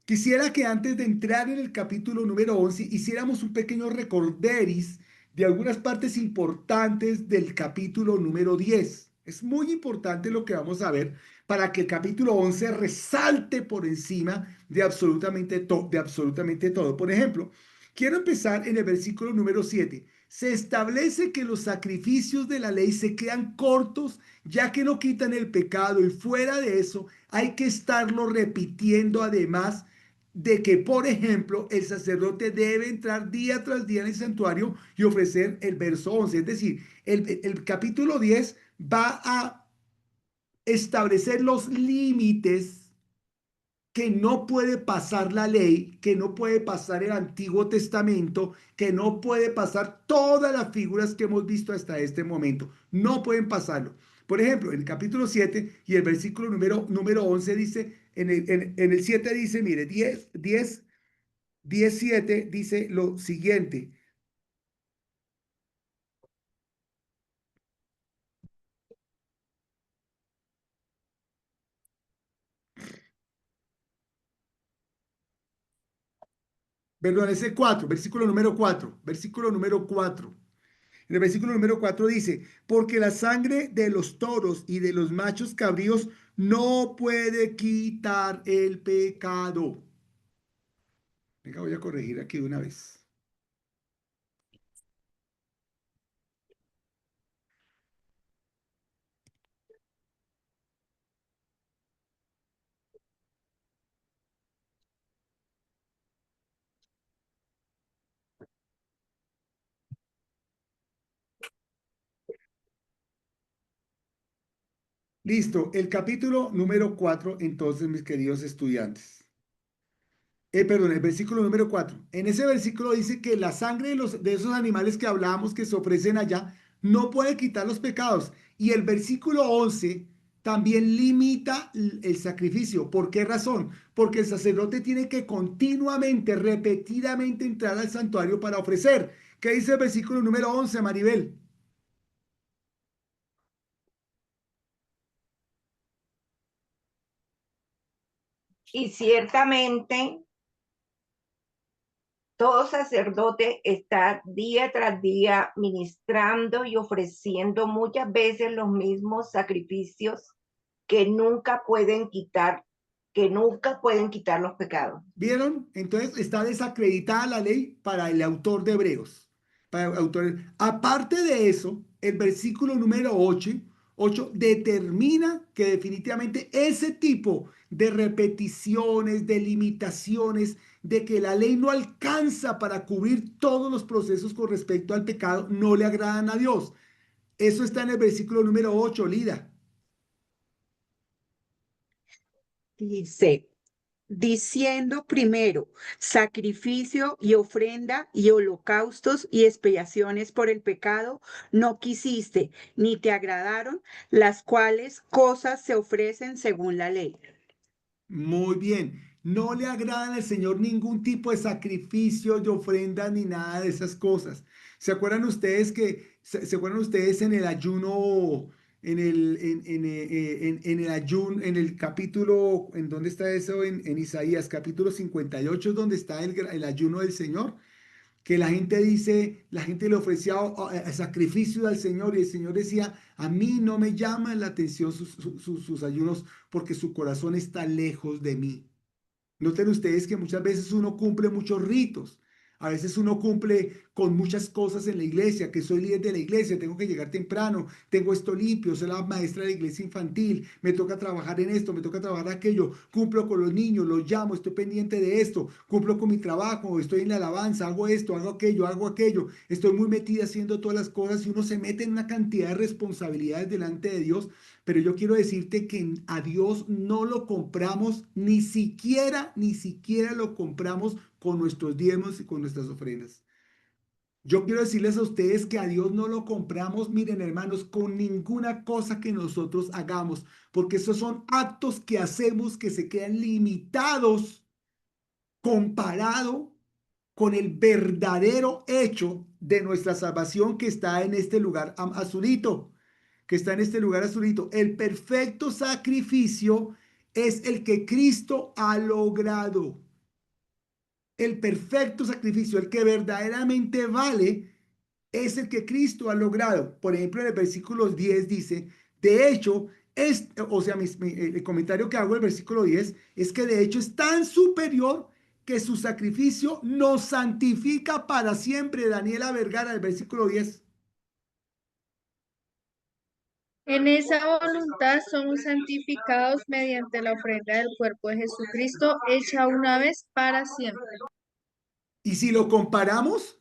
quisiera que antes de entrar en el capítulo número 11 hiciéramos un pequeño recorderis de algunas partes importantes del capítulo número 10. Es muy importante lo que vamos a ver para que el capítulo 11 resalte por encima de absolutamente todo. Por ejemplo, quiero empezar en el versículo número 7. Se establece que los sacrificios de la ley se quedan cortos ya que no quitan el pecado y fuera de eso hay que estarlo repitiendo además de que, por ejemplo, el sacerdote debe entrar día tras día en el santuario y ofrecer el verso 11. Es decir, el capítulo 10 va a establecer los límites que no puede pasar la ley, que no puede pasar el Antiguo Testamento, que no puede pasar todas las figuras que hemos visto hasta este momento. No pueden pasarlo. Por ejemplo, en el capítulo 7 y el versículo número 11 dice, en el 7 dice, mire, 7 dice lo siguiente. Perdón, ese 4, versículo número 4. En el versículo número 4 dice, porque la sangre de los toros y de los machos cabríos no puede quitar el pecado. Venga, voy a corregir aquí de una vez. Listo, el capítulo número 4, entonces, mis queridos estudiantes. Perdón, el versículo número 4. En ese versículo dice que la sangre de esos animales que hablábamos que se ofrecen allá no puede quitar los pecados. Y el versículo 11 también limita el sacrificio. ¿Por qué razón? Porque el sacerdote tiene que continuamente, repetidamente entrar al santuario para ofrecer. ¿Qué dice el versículo número 11, Maribel? Y ciertamente todo sacerdote está día tras día ministrando y ofreciendo muchas veces los mismos sacrificios que nunca pueden quitar los pecados. ¿Vieron? Entonces está desacreditada la ley para el autor de Hebreos. Aparte de eso, el versículo número 8 determina que definitivamente ese tipo de repeticiones, de limitaciones, de que la ley no alcanza para cubrir todos los procesos con respecto al pecado, no le agradan a Dios. Eso está en el versículo número 8, Lida. Dice, diciendo primero, sacrificio y ofrenda y holocaustos y expiaciones por el pecado, no quisiste, ni te agradaron, las cuales cosas se ofrecen según la ley. Muy bien. No le agradan al Señor ningún tipo de sacrificio, de ofrenda, ni nada de esas cosas, ¿Se acuerdan ustedes se acuerdan ustedes en el ayuno, en el ayuno, en el capítulo, ¿en dónde está eso? En Isaías, capítulo 58, es donde está el ayuno del Señor, que la gente dice, la gente le ofrecía sacrificio al Señor y el Señor decía, a mí no me llaman la atención sus ayunos porque su corazón está lejos de mí. Noten ustedes que muchas veces uno cumple muchos ritos. A veces uno cumple con muchas cosas en la iglesia, que soy líder de la iglesia, tengo que llegar temprano, tengo esto limpio, soy la maestra de la iglesia infantil, me toca trabajar en esto, me toca trabajar aquello, cumplo con los niños, los llamo, estoy pendiente de esto, cumplo con mi trabajo, estoy en la alabanza, hago esto, hago aquello, estoy muy metida haciendo todas las cosas y uno se mete en una cantidad de responsabilidades delante de Dios. Pero yo quiero decirte que a Dios no lo compramos, ni siquiera lo compramos con nuestros diezmos y con nuestras ofrendas. Yo quiero decirles a ustedes que a Dios no lo compramos, miren hermanos, con ninguna cosa que nosotros hagamos, porque esos son actos que hacemos que se quedan limitados comparado con el verdadero hecho de nuestra salvación que está en este lugar azulito, que está en este lugar azulito. El perfecto sacrificio es el que Cristo ha logrado. El perfecto sacrificio, el que verdaderamente vale, es el que Cristo ha logrado. Por ejemplo, en el versículo 10 dice, de hecho, el comentario que hago del versículo 10 es que de hecho es tan superior que su sacrificio nos santifica para siempre. Daniela Vergara, el versículo 10. En esa voluntad somos santificados mediante la ofrenda del cuerpo de Jesucristo, hecha una vez para siempre. Y si lo comparamos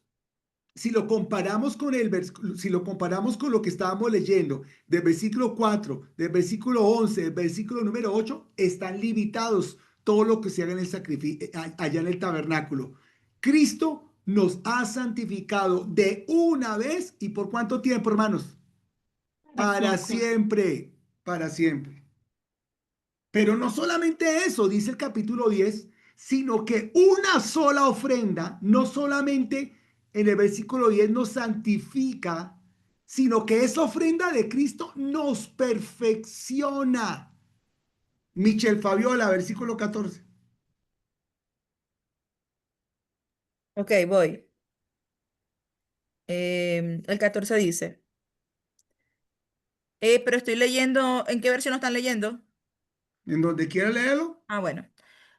con lo que estábamos leyendo, del versículo 4, del versículo 11, del versículo número 8, están limitados todo lo que se haga en el sacrificio, allá en el tabernáculo. Cristo nos ha santificado de una vez, ¿y por cuánto tiempo, hermanos? Para siempre, para siempre. Pero no solamente eso, dice el capítulo 10, sino que una sola ofrenda, no solamente en el versículo 10 nos santifica, sino que esa ofrenda de Cristo nos perfecciona. Michel Fabiola, versículo 14. Ok, voy. El 14 dice, pero estoy leyendo, ¿en qué versión lo están leyendo? En donde quiera leerlo. Ah, bueno.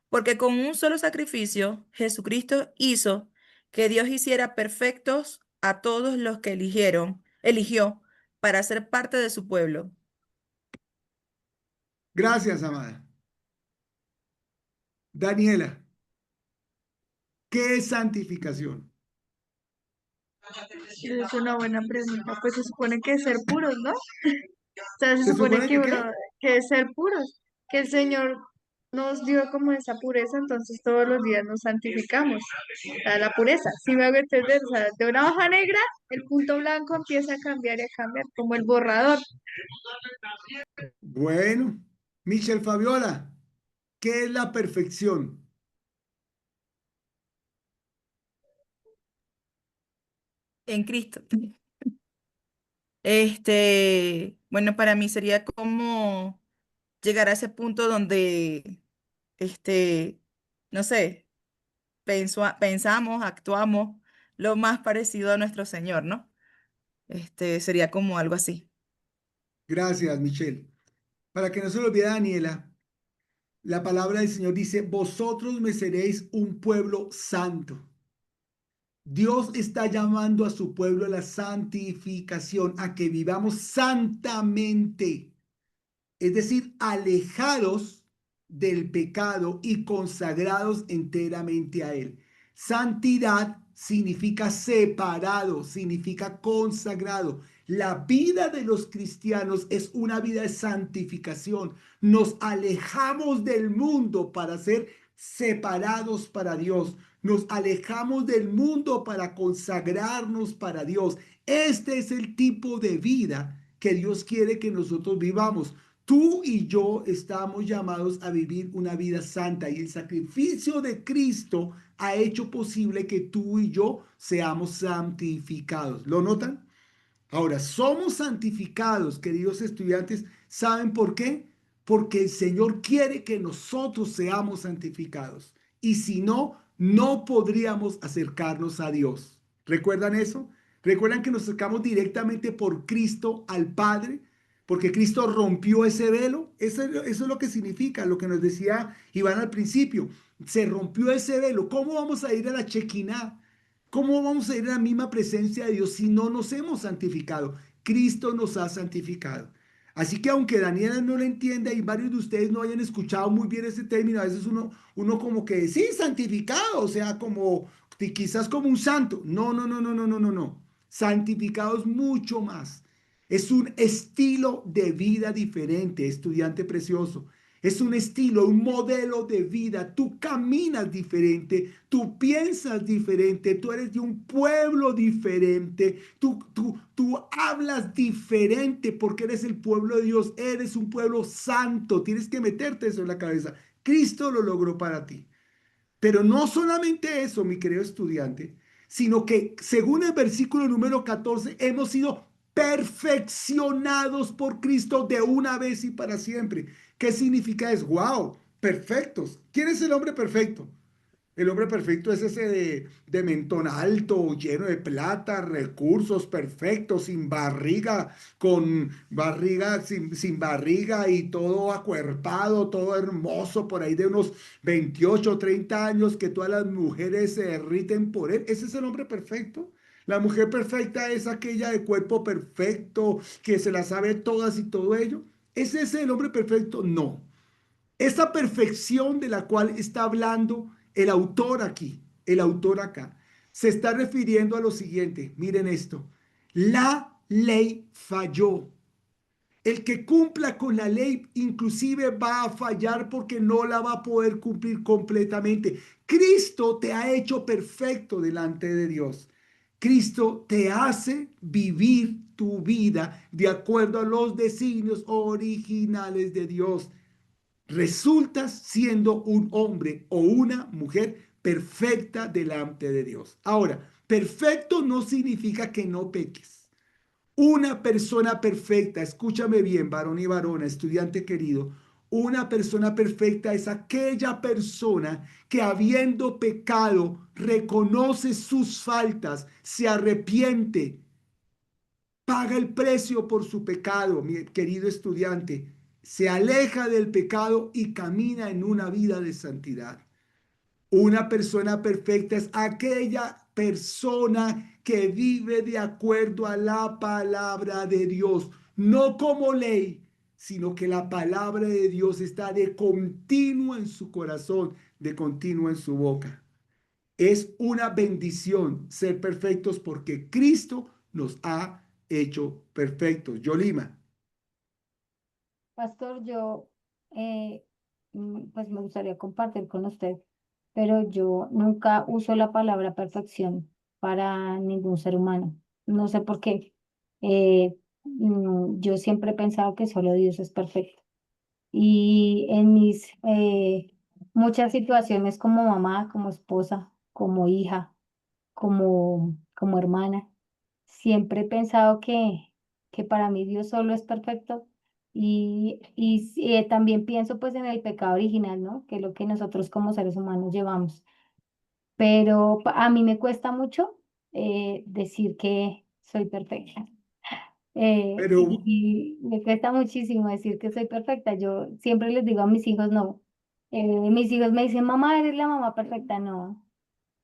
Porque con un solo sacrificio, Jesucristo hizo que Dios hiciera perfectos a todos los que eligió para ser parte de su pueblo. Gracias, amada. Daniela, ¿qué es santificación? Es una buena pregunta. Pues se supone que es ser puros, ¿no? O sea, se ¿Se supone supone que que qué? que es ser puros, que el Señor nos dio como esa pureza, entonces todos los días nos santificamos. O sea, la pureza, si me hago entender, o sea, de una hoja negra, el punto blanco empieza a cambiar y a cambiar, como el borrador. Bueno, Michel Fabiola, ¿qué es la perfección? En Cristo. Bueno, para mí sería como llegar a ese punto donde, no sé, pensamos, actuamos lo más parecido a nuestro Señor, ¿no? Sería como algo así. Gracias, Michelle. Para que no se lo olvide, Daniela, la palabra del Señor dice, vosotros me seréis un pueblo santo. Dios está llamando a su pueblo a la santificación, a que vivamos santamente, es decir, alejados del pecado y consagrados enteramente a Él. Santidad significa separado, significa consagrado. La vida de los cristianos es una vida de santificación. Nos alejamos del mundo para ser separados para Dios. Nos alejamos del mundo para consagrarnos para Dios. Este es el tipo de vida que Dios quiere que nosotros vivamos. Tú y yo estamos llamados a vivir una vida santa y el sacrificio de Cristo ha hecho posible que tú y yo seamos santificados. ¿Lo notan? Ahora, somos santificados, queridos estudiantes. ¿Saben por qué? Porque el Señor quiere que nosotros seamos santificados. Y si no, no podríamos acercarnos a Dios. ¿Recuerdan eso? ¿Recuerdan que nos acercamos directamente por Cristo al Padre? Porque Cristo rompió ese velo. Eso es lo que significa, lo que nos decía Iván al principio. Se rompió ese velo. ¿Cómo vamos a ir a la Shekinah? ¿Cómo vamos a ir a la misma presencia de Dios si no nos hemos santificado? Cristo nos ha santificado. Así que aunque Daniela no lo entienda y varios de ustedes no hayan escuchado muy bien ese término, a veces uno como que, sí, santificado, o sea, como quizás como un santo. No, no, no, no, no, no, no, no. Santificado es mucho más. Es un estilo de vida diferente, estudiante precioso. Es un estilo, un modelo de vida. Tú caminas diferente, tú piensas diferente, tú eres de un pueblo diferente, tú hablas diferente porque eres el pueblo de Dios, eres un pueblo santo. Tienes que meterte eso en la cabeza. Cristo lo logró para ti. Pero no solamente eso, mi querido estudiante, sino que según el versículo número 14, hemos sido perfeccionados por Cristo de una vez y para siempre. ¿Qué significa eso? ¡Wow! Perfectos. ¿Quién es el hombre perfecto? El hombre perfecto es ese de mentón alto, lleno de plata, recursos perfectos, sin barriga, con barriga, sin barriga y todo acuerpado, todo hermoso, por ahí de unos 28 o 30 años, que todas las mujeres se derriten por él. Ese es el hombre perfecto. La mujer perfecta es aquella de cuerpo perfecto, que se la sabe todas y todo ello. ¿Ese es el hombre perfecto? No. Esa perfección de la cual está hablando el autor aquí, el autor acá, se está refiriendo a lo siguiente. Miren esto. La ley falló. El que cumpla con la ley inclusive va a fallar porque no la va a poder cumplir completamente. Cristo te ha hecho perfecto delante de Dios. Cristo te hace vivir tu vida de acuerdo a los designios originales de Dios. Resultas siendo un hombre o una mujer perfecta delante de Dios. Ahora, perfecto no significa que no peques. Una persona perfecta, escúchame bien, varón y varona, estudiante querido, una persona perfecta es aquella persona que habiendo pecado reconoce sus faltas, se arrepiente, paga el precio por su pecado, mi querido estudiante, se aleja del pecado y camina en una vida de santidad. Una persona perfecta es aquella persona que vive de acuerdo a la palabra de Dios, no como ley, sino que la palabra de Dios está de continuo en su corazón, de continuo en su boca. Es una bendición ser perfectos porque Cristo nos ha hecho perfectos. Yolima. Pastor, yo pues me gustaría compartir con usted, pero yo nunca uso la palabra perfección para ningún ser humano. No sé por qué. Yo siempre he pensado que solo Dios es perfecto. Y en mis muchas situaciones como mamá, como esposa, como hija, como hermana, siempre he pensado que para mí Dios solo es perfecto y también pienso pues en el pecado original, ¿no? Que es lo que nosotros como seres humanos llevamos. Pero a mí me cuesta mucho decir que soy perfecta. Pero Y me cuesta muchísimo decir que soy perfecta. Yo siempre les digo a mis hijos, no. Mis hijos me dicen, mamá, eres la mamá perfecta. No,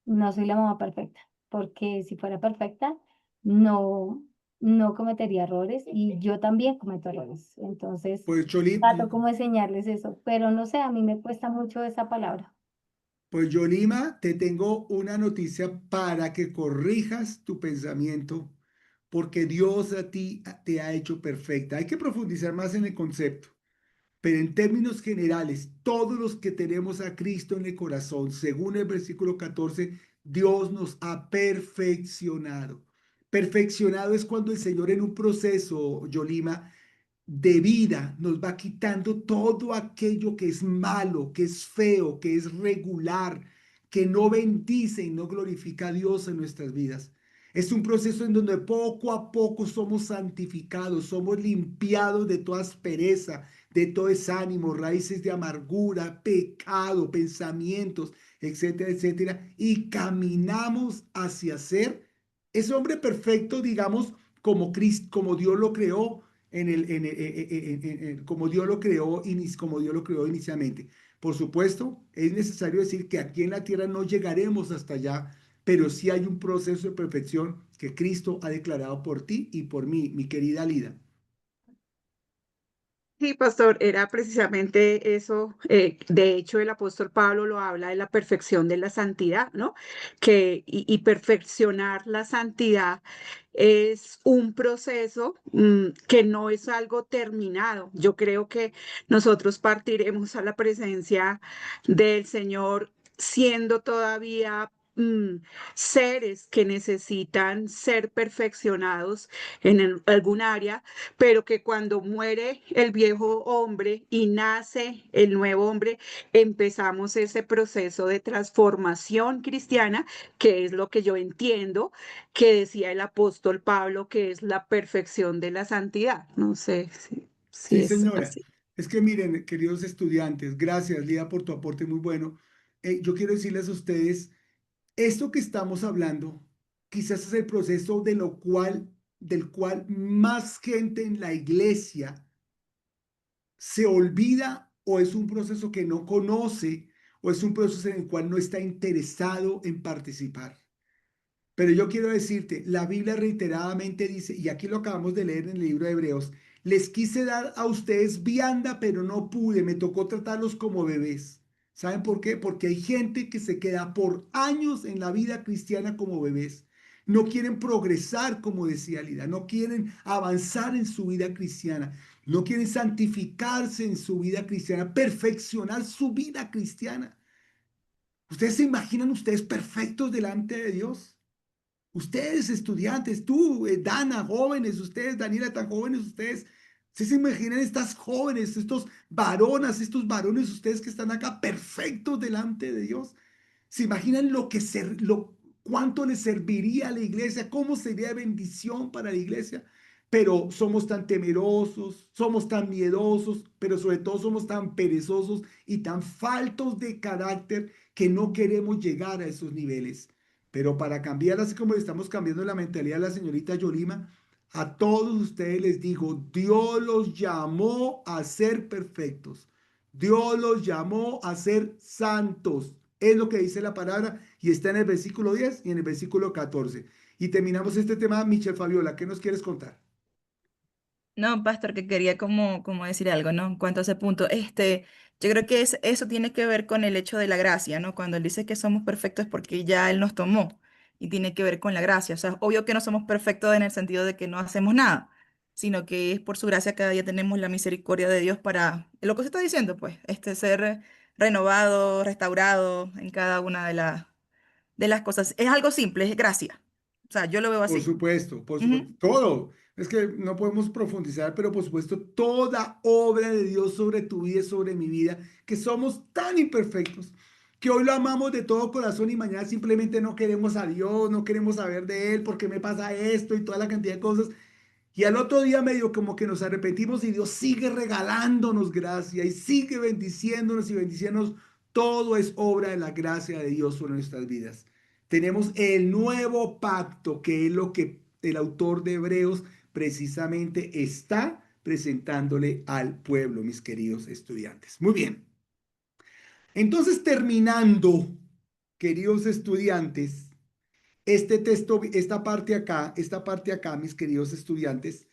no soy la mamá perfecta, porque si fuera perfecta, no, no cometería errores y yo también cometo errores. Entonces, pues trato como enseñarles eso, pero no sé, a mí me cuesta mucho esa palabra. Pues Yolima, te tengo una noticia para que corrijas tu pensamiento, porque Dios a ti te ha hecho perfecta. Hay que profundizar más en el concepto, pero en términos generales, todos los que tenemos a Cristo en el corazón, según el versículo 14, Dios nos ha perfeccionado. Perfeccionado es cuando el Señor en un proceso, Yolima, de vida nos va quitando todo aquello que es malo, que es feo, que es regular, que no bendice y no glorifica a Dios en nuestras vidas. Es un proceso en donde poco a poco somos santificados, somos limpiados de toda aspereza, de todo desánimo, raíces de amargura, pecado, pensamientos, etcétera, etcétera, y caminamos hacia ser ese hombre perfecto, digamos, como Cristo, como Dios lo creó como Dios lo creó, como Dios lo creó inicialmente. Por supuesto, es necesario decir que aquí en la tierra no llegaremos hasta allá, pero sí hay un proceso de perfección que Cristo ha declarado por ti y por mí, mi querida Lida. Sí, pastor, era precisamente eso. De hecho, el apóstol Pablo lo habla de la perfección de la santidad, ¿no? Y perfeccionar la santidad es un proceso que no es algo terminado. Yo creo que nosotros partiremos a la presencia del Señor siendo todavía seres que necesitan ser perfeccionados en algún área, pero que cuando muere el viejo hombre y nace el nuevo hombre, empezamos ese proceso de transformación cristiana, que es lo que yo entiendo que decía el apóstol Pablo, que es la perfección de la santidad. No sé si Sí, es señora. así. Es que miren, queridos estudiantes, gracias, Lida, por tu aporte muy bueno. Yo quiero decirles a ustedes, esto que estamos hablando, quizás es el proceso del cual más gente en la iglesia se olvida o es un proceso que no conoce o es un proceso en el cual no está interesado en participar. Pero yo quiero decirte, la Biblia reiteradamente dice, y aquí lo acabamos de leer en el libro de Hebreos, les quise dar a ustedes vianda, pero no pude, me tocó tratarlos como bebés. ¿Saben por qué? Porque hay gente que se queda por años en la vida cristiana como bebés. No quieren progresar, como decía Lida, no quieren avanzar en su vida cristiana, no quieren santificarse en su vida cristiana, perfeccionar su vida cristiana. ¿Ustedes se imaginan ustedes perfectos delante de Dios? Ustedes, estudiantes, tú, Dana, jóvenes, ustedes, Daniela, tan jóvenes, ustedes se imaginan estas jóvenes, estos varones, ustedes que están acá perfectos delante de Dios. ¿Se imaginan cuánto les serviría a la iglesia? ¿Cómo sería de bendición para la iglesia? Pero somos tan temerosos, somos tan miedosos, pero sobre todo somos tan perezosos y tan faltos de carácter que no queremos llegar a esos niveles. Pero para cambiar, así como le estamos cambiando la mentalidad a la señorita Yolima, a todos ustedes les digo, Dios los llamó a ser perfectos. Dios los llamó a ser santos. Es lo que dice la palabra y está en el versículo 10 y en el versículo 14. Y terminamos este tema. Michelle Fabiola, ¿qué nos quieres contar? No, pastor, que quería como decir algo, ¿no? En cuanto a ese punto, yo creo que eso tiene que ver con el hecho de la gracia, ¿no? Cuando él dice que somos perfectos es porque ya él nos tomó y tiene que ver con la gracia. O sea, obvio que no somos perfectos en el sentido de que no hacemos nada, sino que es por su gracia cada día tenemos la misericordia de Dios para, lo que se está diciendo, pues, ser renovado, restaurado en cada una de las cosas. Es algo simple, es gracia. O sea, yo lo veo Por así. supuesto, Ujú. todo. Es que no podemos profundizar, pero por supuesto, toda obra de Dios sobre tu vida y sobre mi vida, que somos tan imperfectos, que hoy lo amamos de todo corazón y mañana simplemente no queremos a Dios, no queremos saber de Él, porque me pasa esto y toda la cantidad de cosas. Y al otro día medio como que nos arrepentimos y Dios sigue regalándonos gracia y sigue bendiciéndonos y bendiciéndonos. Todo es obra de la gracia de Dios sobre nuestras vidas. Tenemos el nuevo pacto, que es lo que el autor de Hebreos precisamente está presentándole al pueblo, mis queridos estudiantes. Muy bien. Entonces, terminando, queridos estudiantes, este texto, esta parte acá, mis queridos estudiantes,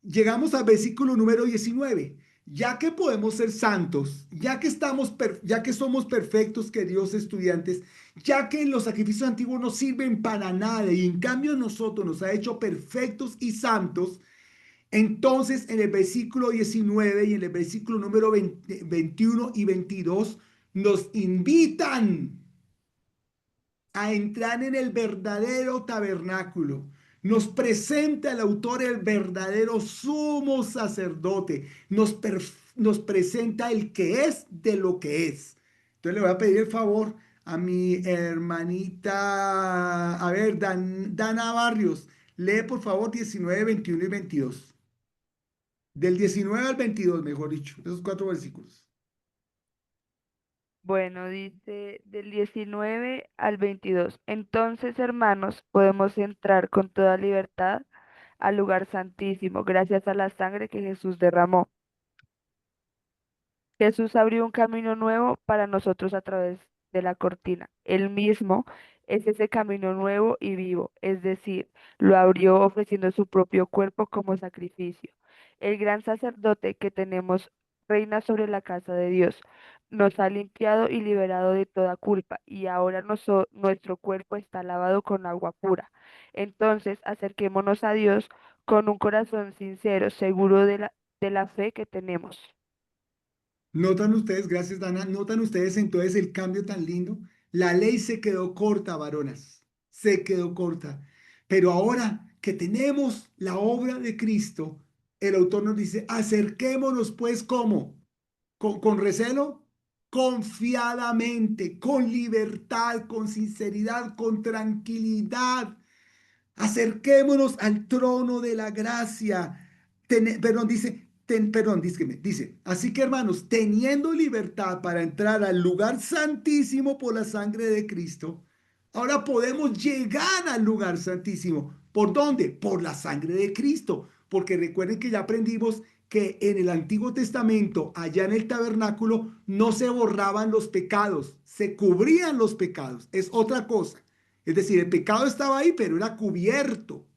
llegamos al versículo número 19. Ya que podemos ser santos, ya que somos perfectos, queridos estudiantes, ya que los sacrificios antiguos no sirven para nada y en cambio nosotros nos ha hecho perfectos y santos, entonces en el versículo 19 y en el versículo número 21 y 22 nos invitan a entrar en el verdadero tabernáculo. Nos presenta el autor el verdadero sumo sacerdote. Nos presenta el que es de lo que es. Entonces le voy a pedir el favor a mi hermanita, a ver, Dana Barrios. Lee por favor 19, 21 y 22. Del 19 al 22, mejor dicho, esos 4 versículos. Bueno, dice del 19 al 22. Entonces, hermanos, podemos entrar con toda libertad al lugar santísimo, gracias a la sangre que Jesús derramó. Jesús abrió un camino nuevo para nosotros a través de la cortina. Él mismo es ese camino nuevo y vivo, es decir, lo abrió ofreciendo su propio cuerpo como sacrificio. El gran sacerdote que tenemos reina sobre la casa de Dios. Nos ha limpiado y liberado de toda culpa y ahora nuestro cuerpo está lavado con agua pura. Entonces, acerquémonos a Dios con un corazón sincero, seguro de la fe que tenemos. Notan ustedes, gracias Dana, notan ustedes entonces el cambio tan lindo. La ley se quedó corta, varonas, se quedó corta. Pero ahora que tenemos la obra de Cristo, el autor nos dice, acerquémonos pues ¿cómo? Con recelo, confiadamente, con libertad, con sinceridad, con tranquilidad. Acerquémonos al trono de la gracia. Perdón, dice, así que hermanos, teniendo libertad para entrar al lugar santísimo por la sangre de Cristo, ahora podemos llegar al lugar santísimo. ¿Por dónde? Por la sangre de Cristo. Porque recuerden que ya aprendimos que en el Antiguo Testamento, allá en el tabernáculo, no se borraban los pecados, se cubrían los pecados. Es otra cosa. Es decir, el pecado estaba ahí, pero era cubierto.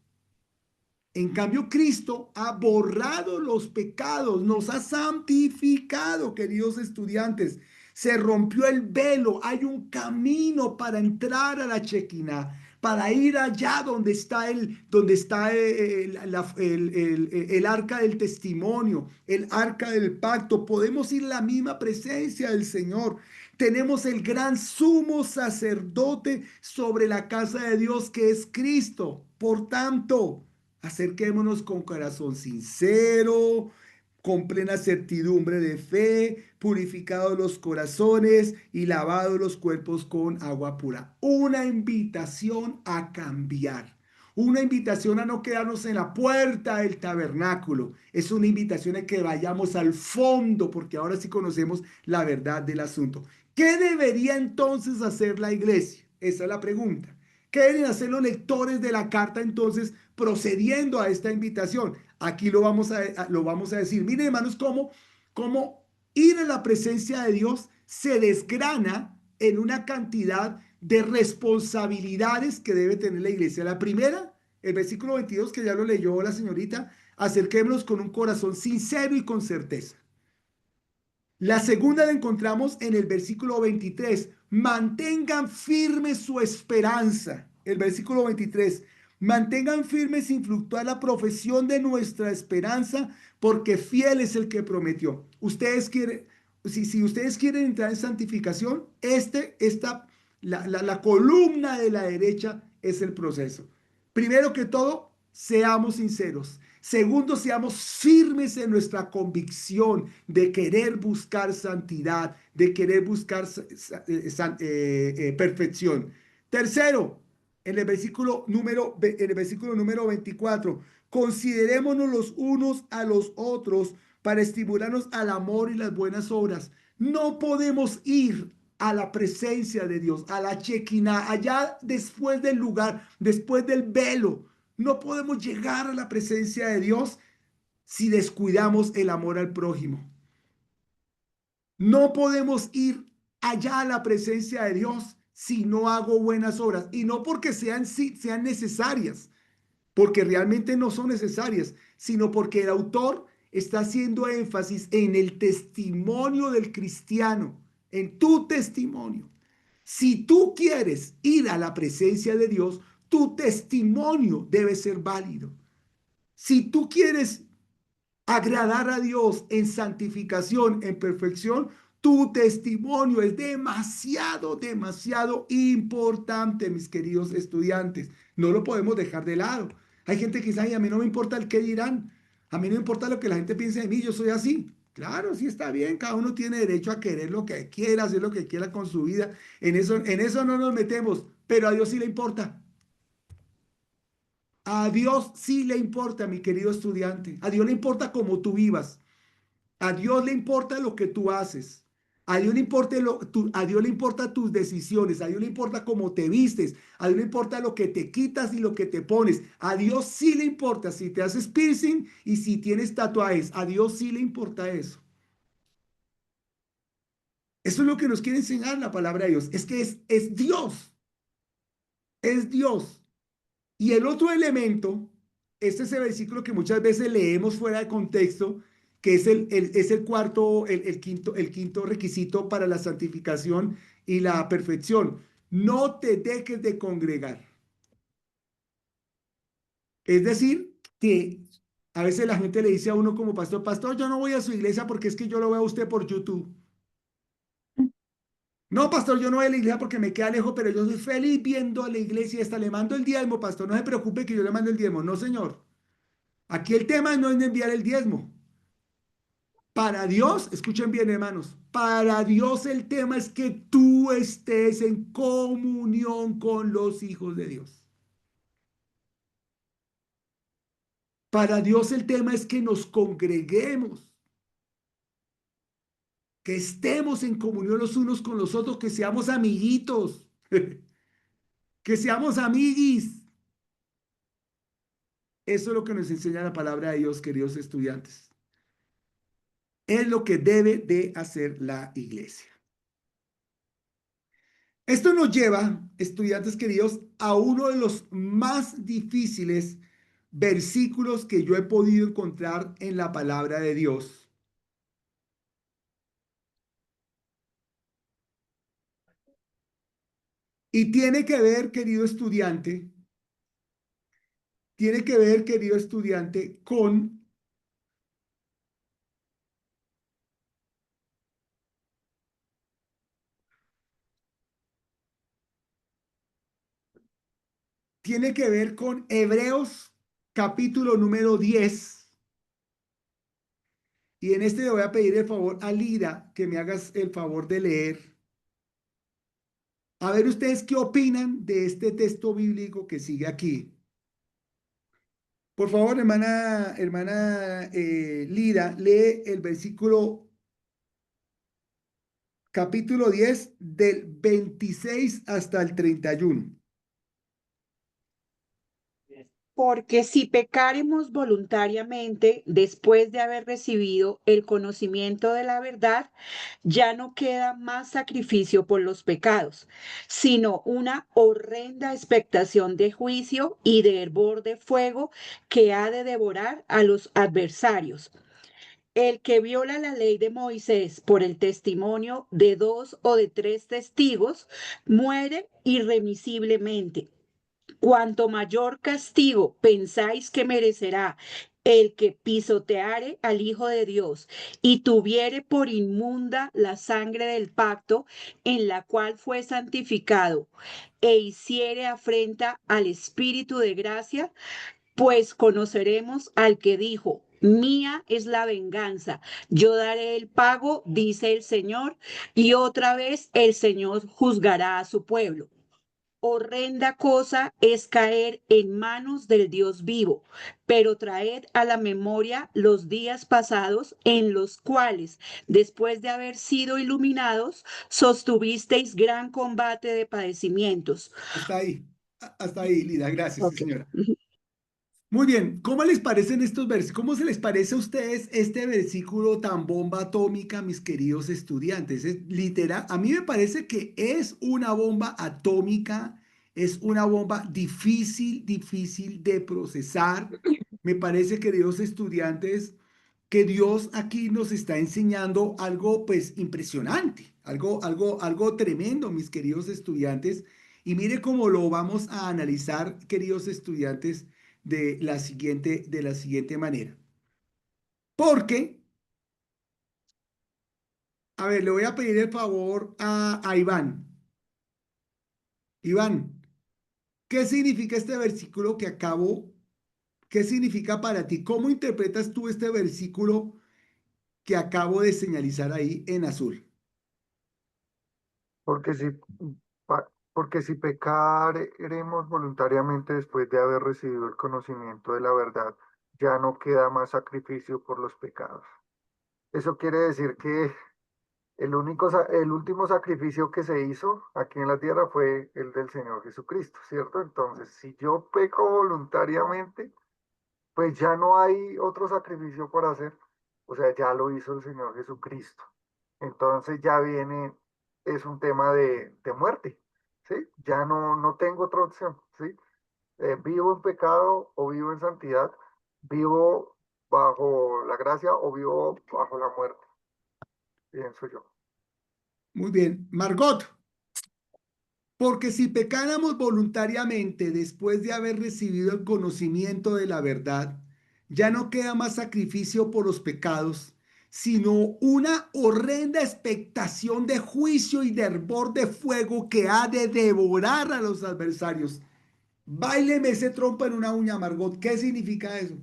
En cambio, Cristo ha borrado los pecados, nos ha santificado, queridos estudiantes. Se rompió el velo, hay un camino para entrar a la Shekinah, para ir allá donde está el arca del testimonio, el arca del pacto. Podemos ir a la misma presencia del Señor. Tenemos el gran sumo sacerdote sobre la casa de Dios que es Cristo. Por tanto, acerquémonos con corazón sincero, con plena certidumbre de fe, purificados los corazones y lavados los cuerpos con agua pura. Una invitación a cambiar. Una invitación a no quedarnos en la puerta del tabernáculo. Es una invitación a que vayamos al fondo, porque ahora sí conocemos la verdad del asunto. ¿Qué debería entonces hacer la iglesia? Esa es la pregunta. ¿Qué deben hacer los lectores de la carta entonces procediendo a esta invitación? Aquí lo vamos a decir. Miren, hermanos, cómo ir a la presencia de Dios se desgrana en una cantidad de responsabilidades que debe tener la iglesia. La primera, el versículo 22, que ya lo leyó la señorita, acerquémonos con un corazón sincero y con certeza. La segunda la encontramos en el versículo 23. Mantengan firme su esperanza. El versículo 23. Mantengan firme sin fluctuar la profesión de nuestra esperanza, porque fiel es el que prometió. Ustedes quieren, si ustedes quieren entrar en santificación, la columna de la derecha es el proceso. Primero que todo, seamos sinceros. Segundo, seamos firmes en nuestra convicción de querer buscar santidad, de querer buscar perfección. Tercero, en el versículo número 24, considerémonos los unos a los otros para estimularnos al amor y las buenas obras. No podemos ir a la presencia de Dios, a la Shekinah, allá después del lugar, después del velo. No podemos llegar a la presencia de Dios si descuidamos el amor al prójimo. No podemos ir allá a la presencia de Dios si no hago buenas obras. Y no porque sean necesarias, porque realmente no son necesarias, sino porque el autor está haciendo énfasis en el testimonio del cristiano, en tu testimonio. Si tú quieres ir a la presencia de Dios, tu testimonio debe ser válido. Si tú quieres agradar a Dios en santificación, en perfección, tu testimonio es demasiado, demasiado importante, mis queridos estudiantes. No lo podemos dejar de lado. Hay gente que dice, ay, a mí no me importa el qué dirán. A mí no me importa lo que la gente piense de mí, yo soy así. Claro, sí está bien, cada uno tiene derecho a querer lo que quiera, hacer lo que quiera con su vida. En eso no nos metemos, pero a Dios sí le importa. A Dios sí le importa, mi querido estudiante. A Dios le importa cómo tú vivas. A Dios le importa lo que tú haces. A Dios le importa a Dios le importa tus decisiones. A Dios le importa cómo te vistes. A Dios le importa lo que te quitas y lo que te pones. A Dios sí le importa si te haces piercing y si tienes tatuajes. A Dios sí le importa eso. Eso es lo que nos quiere enseñar la palabra de Dios. Es que es Dios. Es Dios. Y el otro elemento, este es el versículo que muchas veces leemos fuera de contexto, que es el cuarto, el quinto requisito para la santificación y la perfección. No te dejes de congregar. Es decir, que a veces la gente le dice a uno como pastor, pastor, yo no voy a su iglesia porque es que yo lo veo a usted por YouTube. No, pastor, yo no voy a la iglesia porque me queda lejos, pero yo soy feliz viendo a la iglesia y hasta le mando el diezmo, pastor. No se preocupe que yo le mando el diezmo. No, señor. Aquí el tema no es de enviar el diezmo. Para Dios, escuchen bien, hermanos, para Dios el tema es que tú estés en comunión con los hijos de Dios. Para Dios el tema es que nos congreguemos, que estemos en comunión los unos con los otros, que seamos amiguitos, que seamos amiguis. Eso es lo que nos enseña la palabra de Dios, queridos estudiantes. Es lo que debe de hacer la iglesia. Esto nos lleva, estudiantes queridos, a uno de los más difíciles versículos que yo he podido encontrar en la palabra de Dios. Y tiene que ver, querido estudiante, con Hebreos capítulo número 10. Y en este le voy a pedir el favor a Lida que me hagas el favor de leer. A ver ustedes qué opinan de este texto bíblico que sigue aquí. Por favor, hermana Lida, lee el versículo capítulo 10 del 26 hasta el 31. Porque si pecaremos voluntariamente después de haber recibido el conocimiento de la verdad, ya no queda más sacrificio por los pecados, sino una horrenda expectación de juicio y de hervor de fuego que ha de devorar a los adversarios. El que viola la ley de Moisés por el testimonio de 2 o de 3 testigos muere irremisiblemente. Cuanto mayor castigo pensáis que merecerá el que pisoteare al Hijo de Dios y tuviere por inmunda la sangre del pacto en la cual fue santificado e hiciere afrenta al Espíritu de gracia, pues conoceremos al que dijo, mía es la venganza, yo daré el pago, dice el Señor, y otra vez el Señor juzgará a su pueblo. Horrenda cosa es caer en manos del Dios vivo, pero traed a la memoria los días pasados en los cuales, después de haber sido iluminados, sostuvisteis gran combate de padecimientos. Hasta ahí, Lida, gracias, sí, Ok. señora. Muy bien, ¿cómo les parecen estos versículos? ¿Cómo se les parece a ustedes este versículo tan bomba atómica, mis queridos estudiantes? Es literal, a mí me parece que es una bomba atómica, es una bomba difícil de procesar. Me parece, queridos estudiantes, que Dios aquí nos está enseñando algo pues impresionante, algo tremendo, mis queridos estudiantes. Y mire cómo lo vamos a analizar, queridos estudiantes, de la siguiente manera. Porque, a ver, le voy a pedir el favor a Iván. Iván, ¿qué significa este versículo que acabo? ¿Qué significa para ti? ¿Cómo interpretas tú este versículo que acabo de señalizar ahí en azul. Porque porque si pecaremos voluntariamente después de haber recibido el conocimiento de la verdad, ya no queda más sacrificio por los pecados. Eso quiere decir que el último sacrificio que se hizo aquí en la tierra fue el del Señor Jesucristo, ¿cierto? Entonces, si yo peco voluntariamente, pues ya no hay otro sacrificio por hacer. O sea, ya lo hizo el Señor Jesucristo. Entonces ya viene, es un tema de muerte, ¿sí? Ya no tengo otra opción, ¿sí? Vivo en pecado o vivo en santidad, vivo bajo la gracia o vivo bajo la muerte, pienso yo. Muy bien. Margot, porque si pecáramos voluntariamente después de haber recibido el conocimiento de la verdad, ya no queda más sacrificio por los pecados, sino una horrenda expectación de juicio y de hervor de fuego que ha de devorar a los adversarios. Báileme ese trompo en una uña, Margot. ¿Qué significa eso?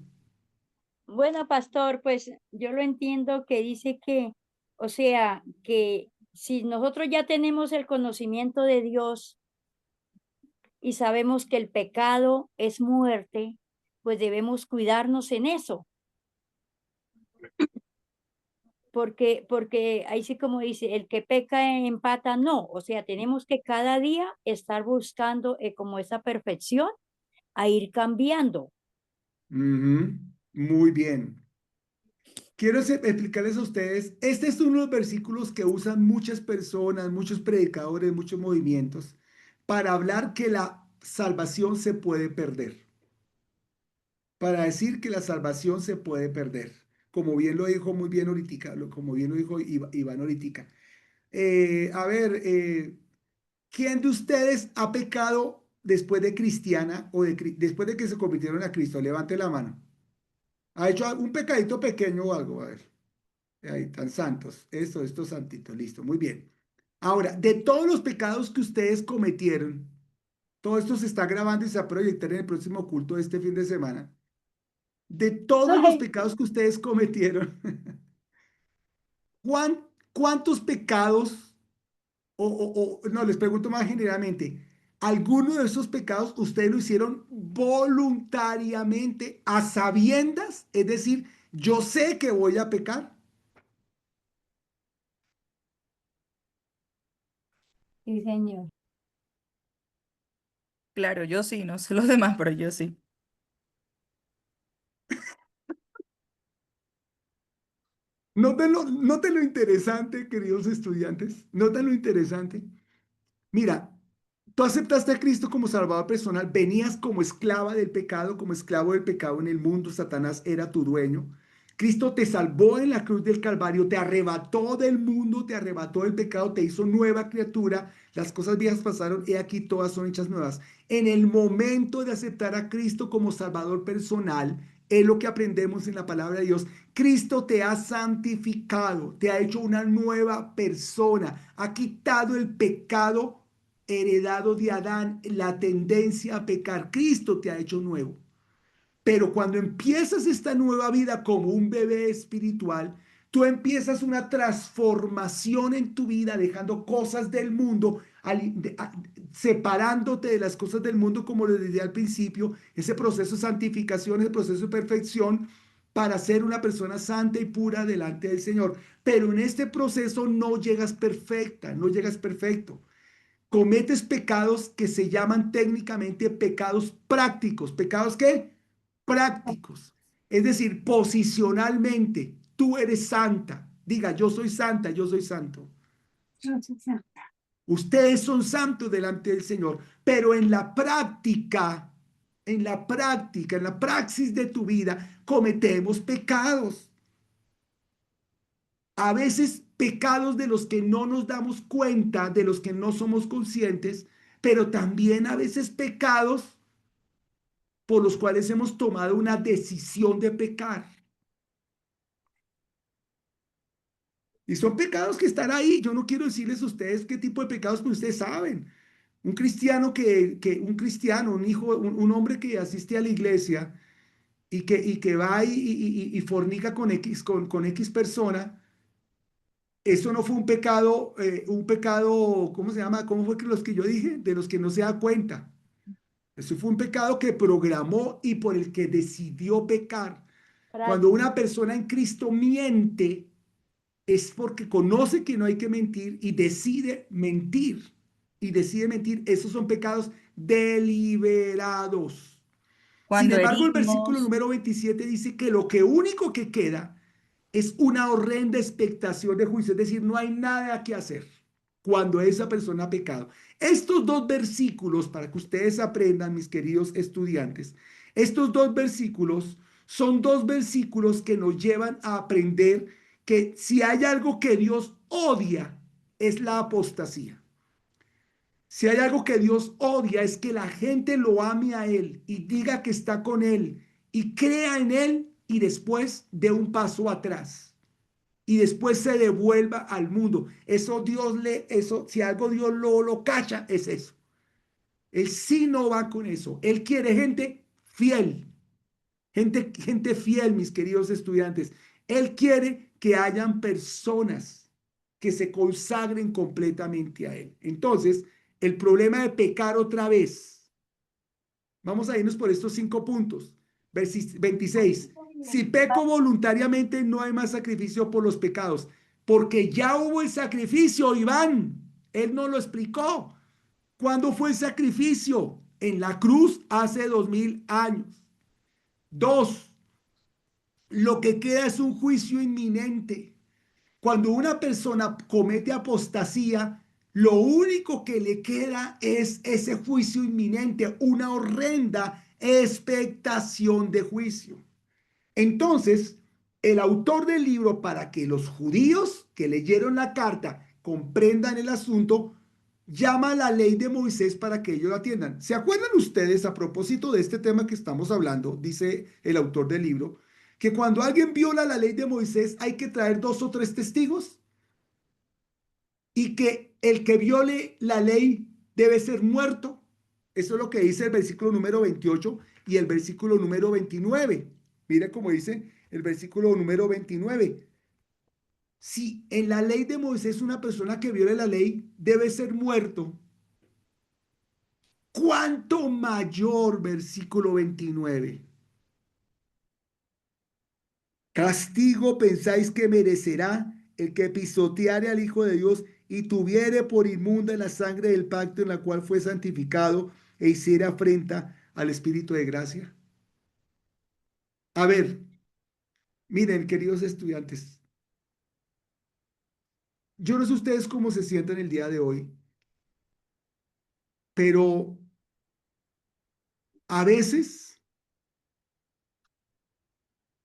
Bueno, pastor, pues yo lo entiendo que dice que, o sea, que si nosotros ya tenemos el conocimiento de Dios y sabemos que el pecado es muerte, pues debemos cuidarnos en eso, porque ahí sí como dice, el que peca empata, no, o sea, tenemos que cada día estar buscando como esa perfección a ir cambiando. Ujú. Muy bien. Quiero explicarles a ustedes, este es uno de los versículos que usan muchas personas, muchos predicadores, muchos movimientos, para hablar que la salvación se puede perder, para decir que la salvación se puede perder, como bien lo dijo muy bien ahorita, como bien lo dijo Iván ahorita. A ver, ¿quién de ustedes ha pecado después de cristiana o después de que se convirtieron a Cristo? Levante la mano. ¿Ha hecho un pecadito pequeño o algo? A ver. Ahí están santos. Estos santitos. Listo. Muy bien. Ahora, de todos los pecados que ustedes cometieron, todo esto se está grabando y se va a proyectar en el próximo culto de este fin de semana. De todos los Ay, pecados que ustedes cometieron, ¿cuántos pecados, no, les pregunto más generalmente, ¿alguno de esos pecados ustedes lo hicieron voluntariamente, a sabiendas? Es decir, yo sé que voy a pecar. Sí, señor. Claro, yo sí, no sé los demás, pero yo sí. Noten lo interesante, queridos estudiantes. Noten lo interesante. Mira, tú aceptaste a Cristo como Salvador personal, venías como esclava del pecado, como esclavo del pecado en el mundo, Satanás era tu dueño. Cristo te salvó en la cruz del Calvario, te arrebató del mundo, te arrebató del pecado, te hizo nueva criatura. Las cosas viejas pasaron, he aquí todas son hechas nuevas. En el momento de aceptar a Cristo como Salvador personal, es lo que aprendemos en la palabra de Dios. Cristo te ha santificado, te ha hecho una nueva persona, ha quitado el pecado heredado de Adán, la tendencia a pecar. Cristo te ha hecho nuevo. Pero cuando empiezas esta nueva vida como un bebé espiritual, tú empiezas una transformación en tu vida, dejando cosas del mundo, separándote de las cosas del mundo, como lo dije al principio, ese proceso de santificación, ese proceso de perfección, para ser una persona santa y pura delante del Señor. Pero en este proceso no llegas perfecta, no llegas perfecto. Cometes pecados que se llaman técnicamente pecados prácticos. ¿Pecados qué? Prácticos. Es decir, posicionalmente, tú eres santa. Diga, yo soy santa, yo soy santo. Ustedes son santos delante del Señor, pero en la práctica, en la praxis de tu vida, cometemos pecados. A veces pecados de los que no nos damos cuenta, de los que no somos conscientes, pero también a veces pecados por los cuales hemos tomado una decisión de pecar. Y son pecados que están ahí. Yo no quiero decirles a ustedes qué tipo de pecados, pero ustedes saben. Un cristiano un cristiano, un hijo, un hombre que asiste a la iglesia y que va y fornica con X persona, eso no fue un pecado, ¿cómo se llama? ¿Cómo fue que los que yo dije? De los que no se da cuenta. Eso fue un pecado que programó y por el que decidió pecar. Cuando una persona en Cristo miente, es porque conoce que no hay que mentir y decide mentir. Y decide mentir. Esos son pecados deliberados. Sin Cuando embargo, el versículo herimos, número 27 dice que lo único que queda es una horrenda expectación de juicio. Es decir, no hay nada que hacer cuando esa persona ha pecado. Estos dos versículos, para que ustedes aprendan, mis queridos estudiantes, estos dos versículos son dos versículos que nos llevan a aprender que si hay algo que Dios odia, es la apostasía. Si hay algo que Dios odia, es que la gente lo ame a Él y diga que está con Él y crea en Él y después dé un paso atrás y después se devuelva al mundo. Eso si algo Dios lo cacha, es eso. Él sí no va con eso. Él quiere gente fiel. Gente fiel, mis queridos estudiantes. Él quiere que hayan personas que se consagren completamente a Él. Entonces, el problema de pecar otra vez. Vamos a irnos por estos 5 puntos. 26. Si peco voluntariamente, no hay más sacrificio por los pecados, porque ya hubo el sacrificio, Iván. Él nos lo explicó. ¿Cuándo fue el sacrificio? En la cruz hace 2000 años. 2. Lo que queda es un juicio inminente. Cuando una persona comete apostasía, lo único que le queda es ese juicio inminente, una horrenda expectación de juicio. Entonces, el autor del libro, para que los judíos que leyeron la carta comprendan el asunto, llama a la ley de Moisés para que ellos la atiendan. ¿Se acuerdan ustedes, a propósito de este tema que estamos hablando, dice el autor del libro, que cuando alguien viola la ley de Moisés hay que traer 2 o 3 testigos? Y que el que viole la ley debe ser muerto. Eso es lo que dice el versículo número 28 y el versículo número 29. Mira cómo dice el versículo número 29. Si en la ley de Moisés una persona que viole la ley debe ser muerto, ¿cuánto mayor, versículo 29? Castigo pensáis que merecerá el que pisoteare al Hijo de Dios y tuviere por inmunda la sangre del pacto en la cual fue santificado e hiciera afrenta al Espíritu de gracia. A ver, miren, queridos estudiantes, yo no sé ustedes cómo se sienten el día de hoy, pero a veces,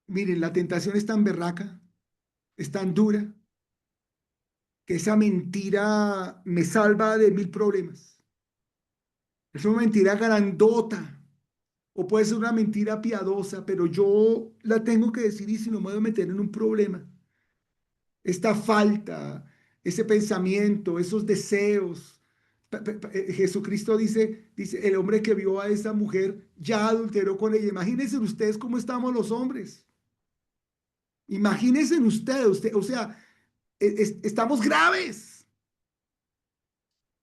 miren, la tentación es tan berraca, es tan dura, que esa mentira me salva de 1000 problemas. Es una mentira grandota, o puede ser una mentira piadosa, pero yo la tengo que decir y si no me voy a meter en un problema. Esta falta, ese pensamiento, esos deseos. Jesucristo dice, el hombre que vio a esa mujer ya adulteró con ella. Imagínense ustedes cómo estamos los hombres. Imagínense ustedes, o sea, estamos graves.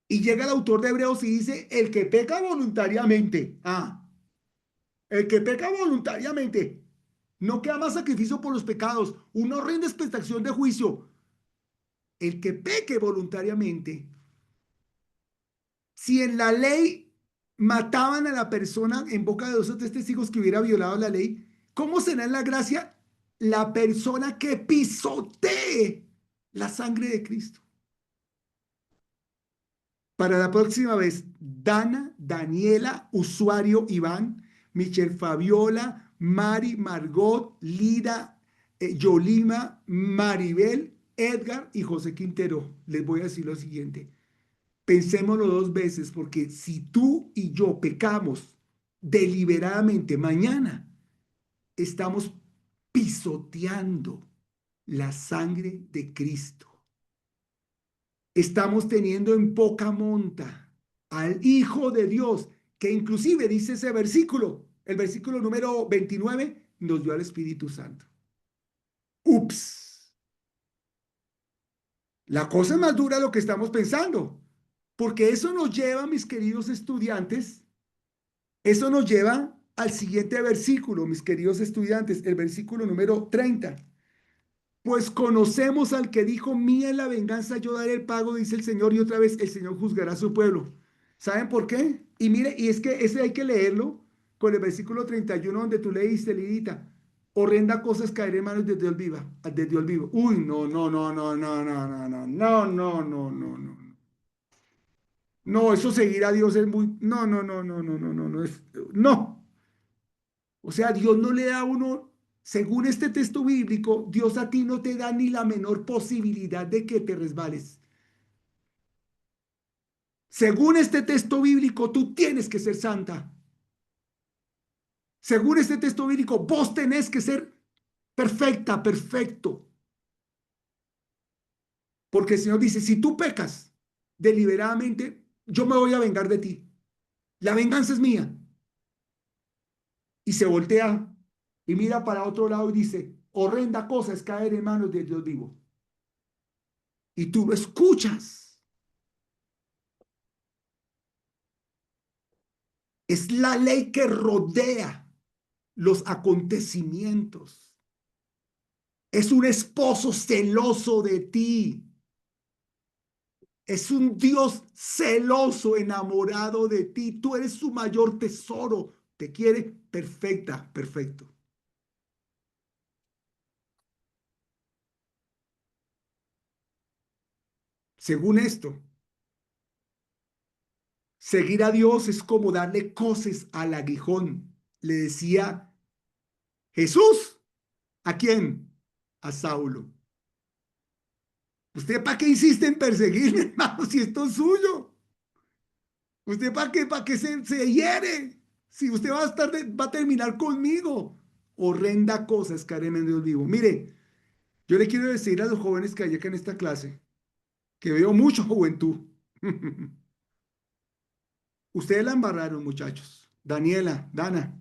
Y llega el autor de Hebreos y dice, el que peca voluntariamente, el que peca voluntariamente, no queda más sacrificio por los pecados, una horrenda expectación de juicio. El que peque voluntariamente, si en la ley mataban a la persona en boca de 2 o 3 testigos que hubiera violado la ley, ¿cómo será en la gracia la persona que pisotee la sangre de Cristo? Para la próxima vez, Dana, Daniela, usuario Iván, Michelle Fabiola, Mari, Margot, Lida, Yolima, Maribel, Edgar y José Quintero. Les voy a decir lo siguiente. Pensémoslo 2 veces, porque si tú y yo pecamos deliberadamente mañana, estamos pisoteando la sangre de Cristo. Estamos teniendo en poca monta al Hijo de Dios, que inclusive dice ese versículo, el versículo número 29, nos dio al Espíritu Santo. Ups. La cosa es más dura de lo que estamos pensando, porque eso nos lleva, mis queridos estudiantes, eso nos lleva al siguiente versículo, mis queridos estudiantes, el versículo número 30. Pues conocemos al que dijo, mía es la venganza, yo daré el pago, dice el Señor, y otra vez el Señor juzgará a su pueblo. ¿Saben por qué? Y mire, y es que ese hay que leerlo con el versículo 31 donde tú leíste, Lidita. Horrenda cosa es caer en manos de Dios viva, de Dios vivo. Uy, no, no, no, no, no, no, no, no, no, no, no, no, no. No, eso seguir a Dios es muy, no, no, no, no, no, no, no, no es, no. O sea, Dios no le da a uno, según este texto bíblico, Dios a ti no te da ni la menor posibilidad de que te resbales. Según este texto bíblico, tú tienes que ser santa. Según este texto bíblico, vos tenés que ser perfecta, perfecto. Porque el Señor dice, si tú pecas deliberadamente, yo me voy a vengar de ti. La venganza es mía. Y se voltea y mira para otro lado y dice, horrenda cosa es caer en manos de Dios vivo. Y tú lo escuchas. Es la ley que rodea los acontecimientos. Es un esposo celoso de ti. Es un Dios celoso, enamorado de ti. Tú eres su mayor tesoro. Te quiere perfecta, perfecto. Según esto, seguir a Dios es como darle coces al aguijón. Le decía Jesús. ¿A quién? A Saulo. ¿Usted para qué insiste en perseguirme, hermano, si esto es suyo? ¿Usted para qué se hiere? Si usted va a va a terminar conmigo. Horrenda cosa es caer en Dios vivo. Mire, yo le quiero decir a los jóvenes que hay acá en esta clase, que veo mucha juventud. Ustedes la embarraron, muchachos. Daniela, Dana,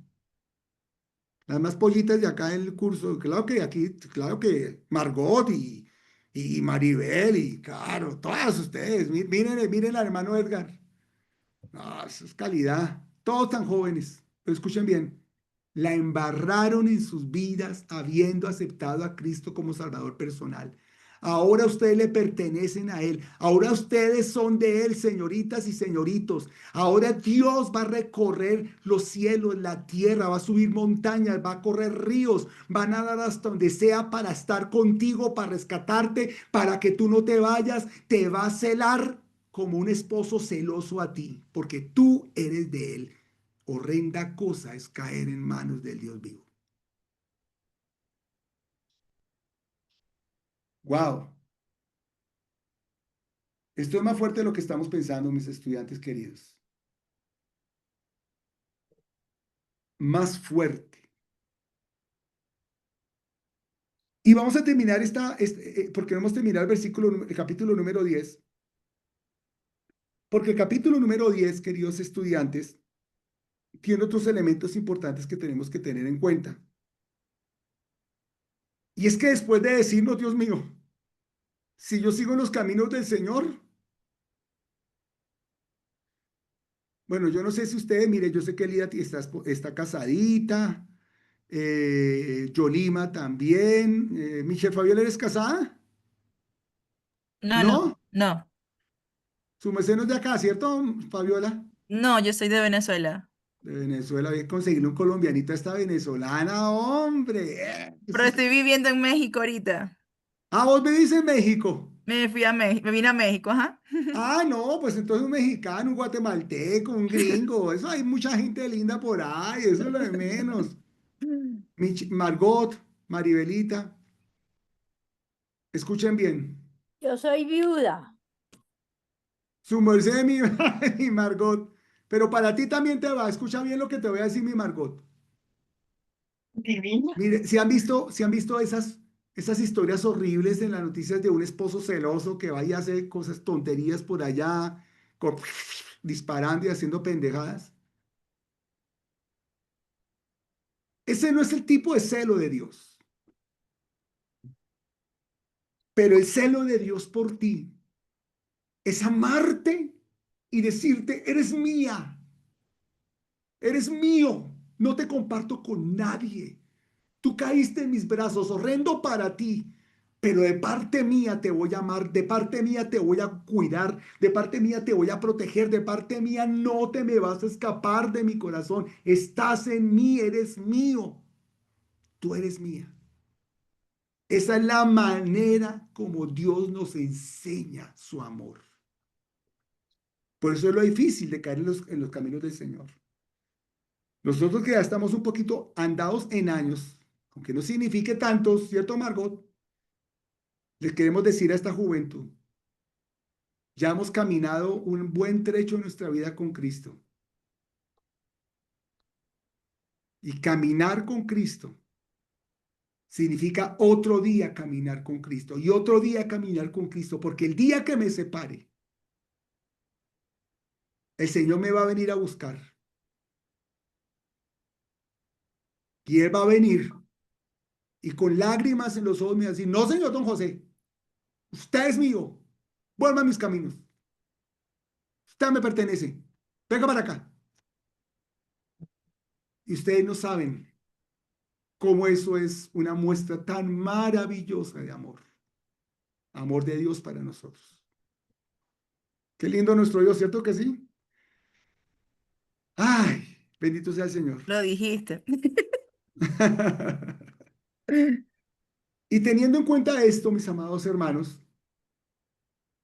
las más pollitas de acá del curso. Claro que aquí, claro que Margot y Maribel y claro, todas ustedes. Miren, miren al hermano Edgar. No, eso es calidad. Todos tan jóvenes. Pero escuchen bien. La embarraron en sus vidas habiendo aceptado a Cristo como Salvador personal. Ahora ustedes le pertenecen a Él. Ahora ustedes son de Él, señoritas y señoritos. Ahora Dios va a recorrer los cielos, la tierra, va a subir montañas, va a correr ríos, va a nadar hasta donde sea para estar contigo, para rescatarte, para que tú no te vayas. Te va a celar como un esposo celoso a ti, porque tú eres de Él. Horrenda cosa es caer en manos del Dios vivo. Wow. Esto es más fuerte de lo que estamos pensando, mis estudiantes queridos. Más fuerte. Y vamos a terminar porque no hemos terminado el capítulo número 10. Porque el capítulo número 10, queridos estudiantes, tiene otros elementos importantes que tenemos que tener en cuenta. Y es que después de decirnos, Dios mío, si yo sigo en los caminos del Señor, bueno, yo no sé si ustedes, mire, yo sé que Lida está casadita, Yolima también. Michelle Fabiola, ¿eres casada? No, no, ¿No? no, Su merced no es de acá, ¿cierto, Fabiola? no, yo soy de Venezuela. De Venezuela, voy a conseguirle un colombianito a esta venezolana, hombre. Pero estoy viviendo en México ahorita. Ah, vos vivís en México. Me fui a México, me vine a México, ajá. Ah, no, pues entonces un mexicano, un guatemalteco, un gringo, eso hay mucha gente linda por ahí, eso es lo de menos. Margot, Maribelita, escuchen bien. Yo soy viuda. Su merced, mi Margot, pero para ti también te va, escucha bien lo que te voy a decir, mi Margot. Divina. Mire, si han visto esas historias horribles en las noticias de un esposo celoso que va y hace cosas, tonterías por allá, disparando y haciendo pendejadas. Ese no es el tipo de celo de Dios. Pero el celo de Dios por ti es amarte y decirte, eres mía, eres mío, no te comparto con nadie. Tú caíste en mis brazos, horrendo para ti, pero de parte mía te voy a amar, de parte mía te voy a cuidar, de parte mía te voy a proteger, de parte mía no te me vas a escapar de mi corazón. Estás en mí, eres mío, tú eres mía. Esa es la manera como Dios nos enseña su amor. Por eso es lo difícil de caer en los caminos del Señor. Nosotros que ya estamos un poquito andados en años, aunque no signifique tanto, ¿cierto, Margot? Les queremos decir a esta juventud, ya hemos caminado un buen trecho en nuestra vida con Cristo. Y caminar con Cristo significa otro día caminar con Cristo y otro día caminar con Cristo, porque el día que me separe, el Señor me va a venir a buscar. Y Él va a venir y con lágrimas en los ojos me va a decir, no, señor don José, usted es mío, vuelva a mis caminos. Usted me pertenece, venga para acá. Y ustedes no saben cómo eso es una muestra tan maravillosa de amor. Amor de Dios para nosotros. Qué lindo nuestro Dios, ¿cierto que sí? Ay, bendito sea el Señor. Lo dijiste. Y teniendo en cuenta esto, mis amados hermanos,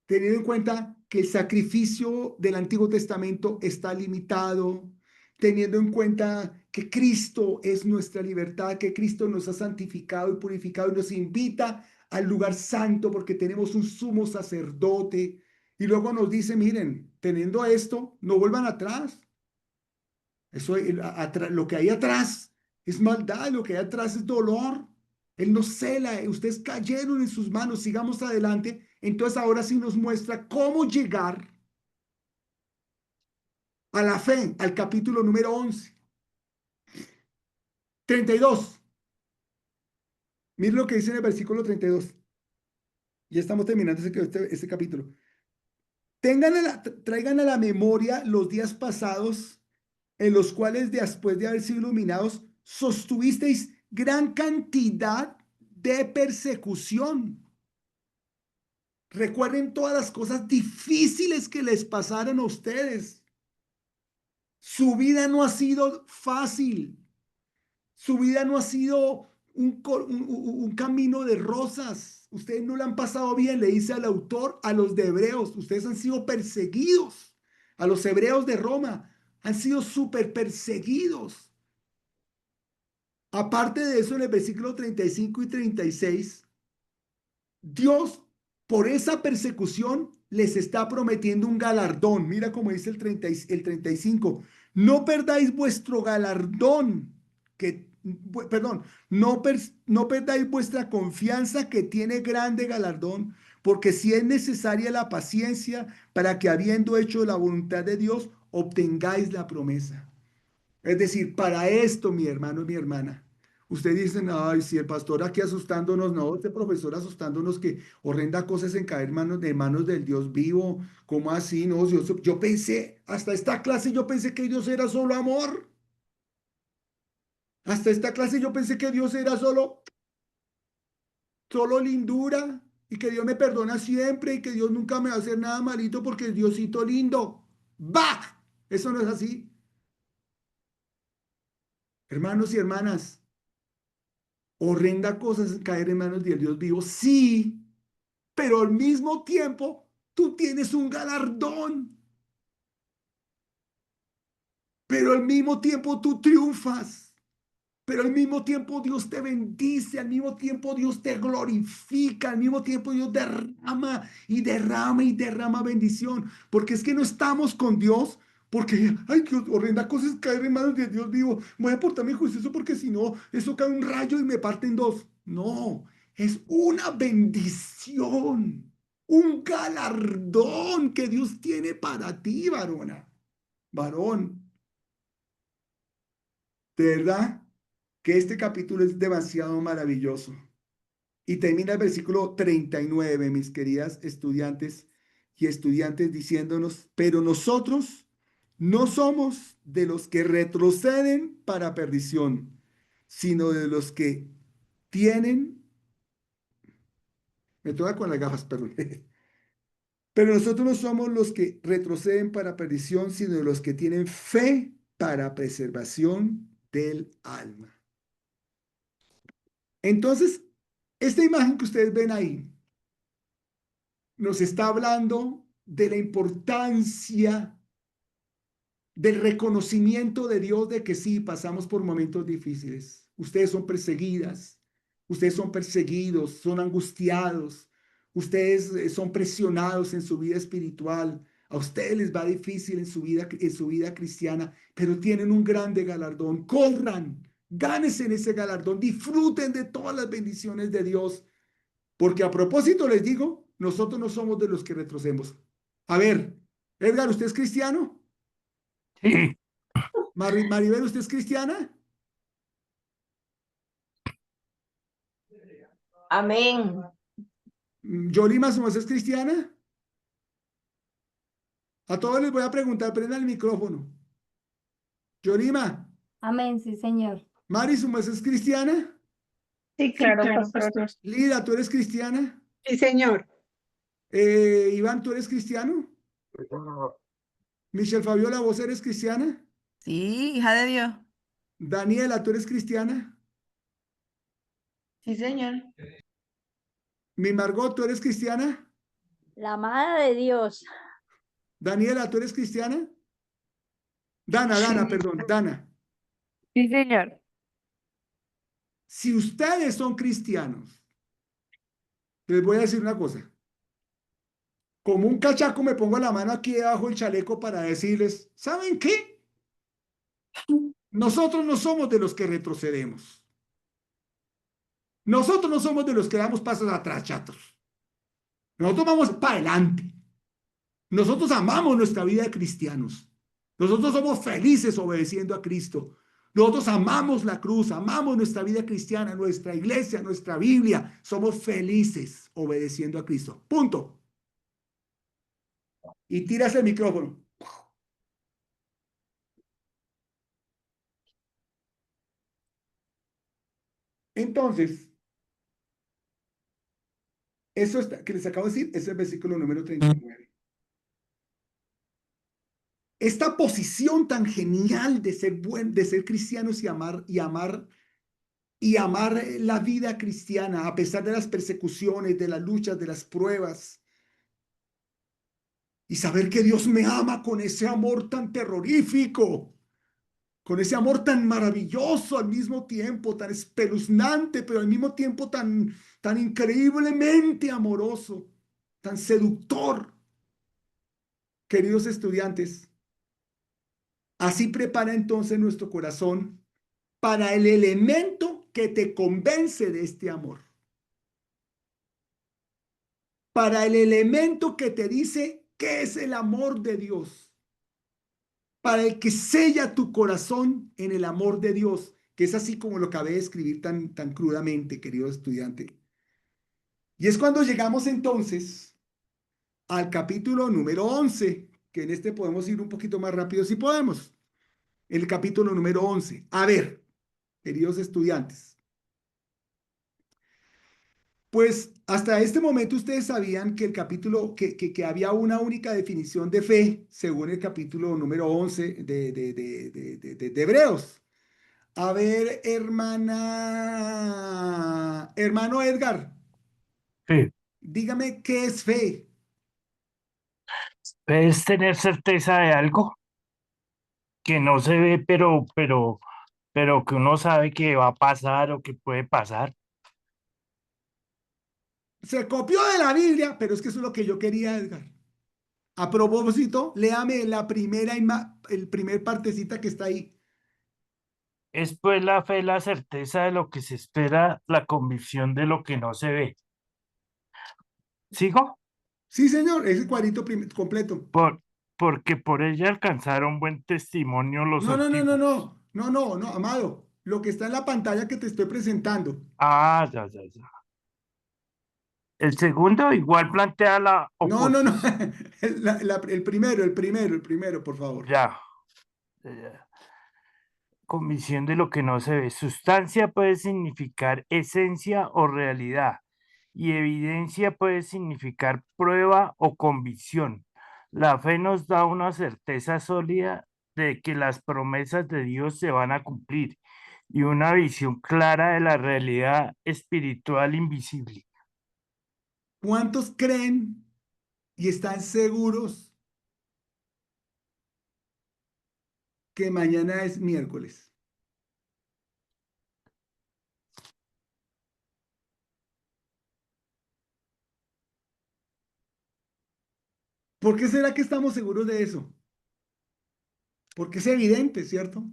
teniendo en cuenta que el sacrificio del Antiguo Testamento está limitado, teniendo en cuenta que Cristo es nuestra libertad, que Cristo nos ha santificado y purificado y nos invita al lugar santo porque tenemos un sumo sacerdote. Y luego nos dice, miren, teniendo esto, no vuelvan atrás. Eso, lo que hay atrás es maldad, lo que hay atrás es dolor. Él nos cela, ustedes cayeron en sus manos, sigamos adelante. Entonces ahora sí nos muestra cómo llegar a la fe, al capítulo número 11. 32. Miren lo que dice en el versículo 32. Ya estamos terminando este capítulo. Traigan a la memoria los días pasados en los cuales después de haber sido iluminados, sostuvisteis gran cantidad de persecución. Recuerden todas las cosas difíciles que les pasaron a ustedes. Su vida no ha sido fácil. Su vida no ha sido un camino de rosas. Ustedes no la han pasado bien, le dice al autor a los de Hebreos. Ustedes han sido perseguidos. A los hebreos de Roma han sido súper perseguidos. Aparte de eso, en el versículo 35 y 36, Dios, por esa persecución, les está prometiendo un galardón. Mira cómo dice el 35. No perdáis vuestro galardón, no perdáis vuestra confianza que tiene grande galardón, porque si es necesaria la paciencia para que habiendo hecho la voluntad de Dios, obtengáis la promesa. Es decir, para esto, mi hermano y mi hermana, ustedes dicen, ay, si el pastor aquí asustándonos, no, este profesor asustándonos que horrenda cosas en caer de manos del Dios vivo, ¿cómo así? No, yo pensé, hasta esta clase yo pensé que Dios era solo amor. Hasta esta clase yo pensé que Dios era solo lindura y que Dios me perdona siempre y que Dios nunca me va a hacer nada malito porque es Diosito lindo. ¡Bah! Eso no es así. Hermanos y hermanas, horrenda cosa es caer en manos del Dios vivo, sí, pero al mismo tiempo tú tienes un galardón. Pero al mismo tiempo tú triunfas. Pero al mismo tiempo Dios te bendice, al mismo tiempo Dios te glorifica, al mismo tiempo Dios derrama y derrama y derrama bendición. Porque es que no estamos con Dios porque, ay, qué horrenda cosa es caer en manos de Dios vivo. Voy a portarme juicioso porque si no, eso cae un rayo y me parte en dos. No, es una bendición, un galardón que Dios tiene para ti, varona, varón. ¿De verdad? que este capítulo es demasiado maravilloso. Y termina el versículo 39, mis queridas estudiantes y estudiantes, diciéndonos, pero nosotros no somos de los que retroceden para perdición, sino de los que tienen, me toca con las gafas, perdón. Pero nosotros no somos los que retroceden para perdición, sino de los que tienen fe para preservación del alma. Entonces, esta imagen que ustedes ven ahí nos está hablando de la importancia del reconocimiento de Dios de que sí, pasamos por momentos difíciles. Ustedes son perseguidas, ustedes son perseguidos, son angustiados, ustedes son presionados en su vida espiritual. A ustedes les va difícil en su vida cristiana, pero tienen un grande galardón. Corran, gánense en ese galardón, disfruten de todas las bendiciones de Dios. Porque a propósito les digo, nosotros no somos de los que retrocedemos. A ver, Edgar, ¿usted es cristiano? Sí, Maribel, ¿usted es cristiana? Amén. Yolima, ¿su es cristiana? A todos les voy a preguntar, prendan el micrófono. Yolima, Amén, sí, Señor. Mari, ¿su es cristiana? Sí, claro, pastor. Lida, ¿tú eres cristiana? Sí, señor. Iván, ¿tú eres cristiano? Sí, señor. Michelle Fabiola, ¿vos eres cristiana? Sí, hija de Dios. Daniela, ¿tú eres cristiana? Sí, señor. Mi Margot, ¿tú eres cristiana? La amada de Dios. Daniela, ¿tú eres cristiana? Dana, perdón, Dana. Sí, señor. Si ustedes son cristianos, les voy a decir una cosa. Como un cachaco me pongo la mano aquí debajo del chaleco para decirles, ¿saben qué? Nosotros no somos de los que retrocedemos. Nosotros no somos de los que damos pasos atrás, chatos. Nosotros vamos para adelante. Nosotros amamos nuestra vida de cristianos. Nosotros somos felices obedeciendo a Cristo. Nosotros amamos la cruz, amamos nuestra vida cristiana, nuestra iglesia, nuestra Biblia. Somos felices obedeciendo a Cristo. Punto. Y tiras el micrófono. Entonces, eso que les acabo de decir es el versículo número 39. Esta posición tan genial de ser cristianos y amar la vida cristiana a pesar de las persecuciones, de las luchas, de las pruebas. Y saber que Dios me ama con ese amor tan terrorífico, con ese amor tan maravilloso al mismo tiempo, tan espeluznante, pero al mismo tiempo tan increíblemente amoroso, tan seductor. Queridos estudiantes, así prepara entonces nuestro corazón para el elemento que te convence de este amor. Para el elemento que te dice qué es el amor de Dios. Para el que sella tu corazón en el amor de Dios, que es así como lo acabé de escribir tan crudamente, querido estudiante. Y es cuando llegamos entonces al capítulo número 11, que en este podemos ir un poquito más rápido si podemos. El capítulo número 11. A ver, queridos estudiantes. Pues hasta este momento ustedes sabían que el capítulo, que había una única definición de fe, según el capítulo número 11 de Hebreos. A ver, hermano Edgar, sí. dígame qué es fe. Es tener certeza de algo que no se ve, pero que uno sabe que va a pasar o que puede pasar. Se copió de la Biblia, pero es que eso es lo que yo quería, Edgar. A propósito, léame el primer partecita que está ahí. Es pues la fe, la certeza de lo que se espera, la convicción de lo que no se ve. ¿Sigo? Sí, señor, ese cuadrito completo. Porque por ella alcanzaron buen testimonio los No, antiguos. no, amado. lo que está en la pantalla que te estoy presentando. Ah, ya, ya, ya. El segundo igual plantea la No, no, no. oposición. El primero, por favor. Ya. Ya. Comisión de lo que no se ve. Sustancia puede significar esencia o realidad, y evidencia puede significar prueba o convicción. La fe nos da una certeza sólida de que las promesas de Dios se van a cumplir y una visión clara de la realidad espiritual invisible. ¿Cuántos creen y están seguros que mañana es miércoles? ¿Por qué será que estamos seguros de eso? Porque es evidente, ¿cierto?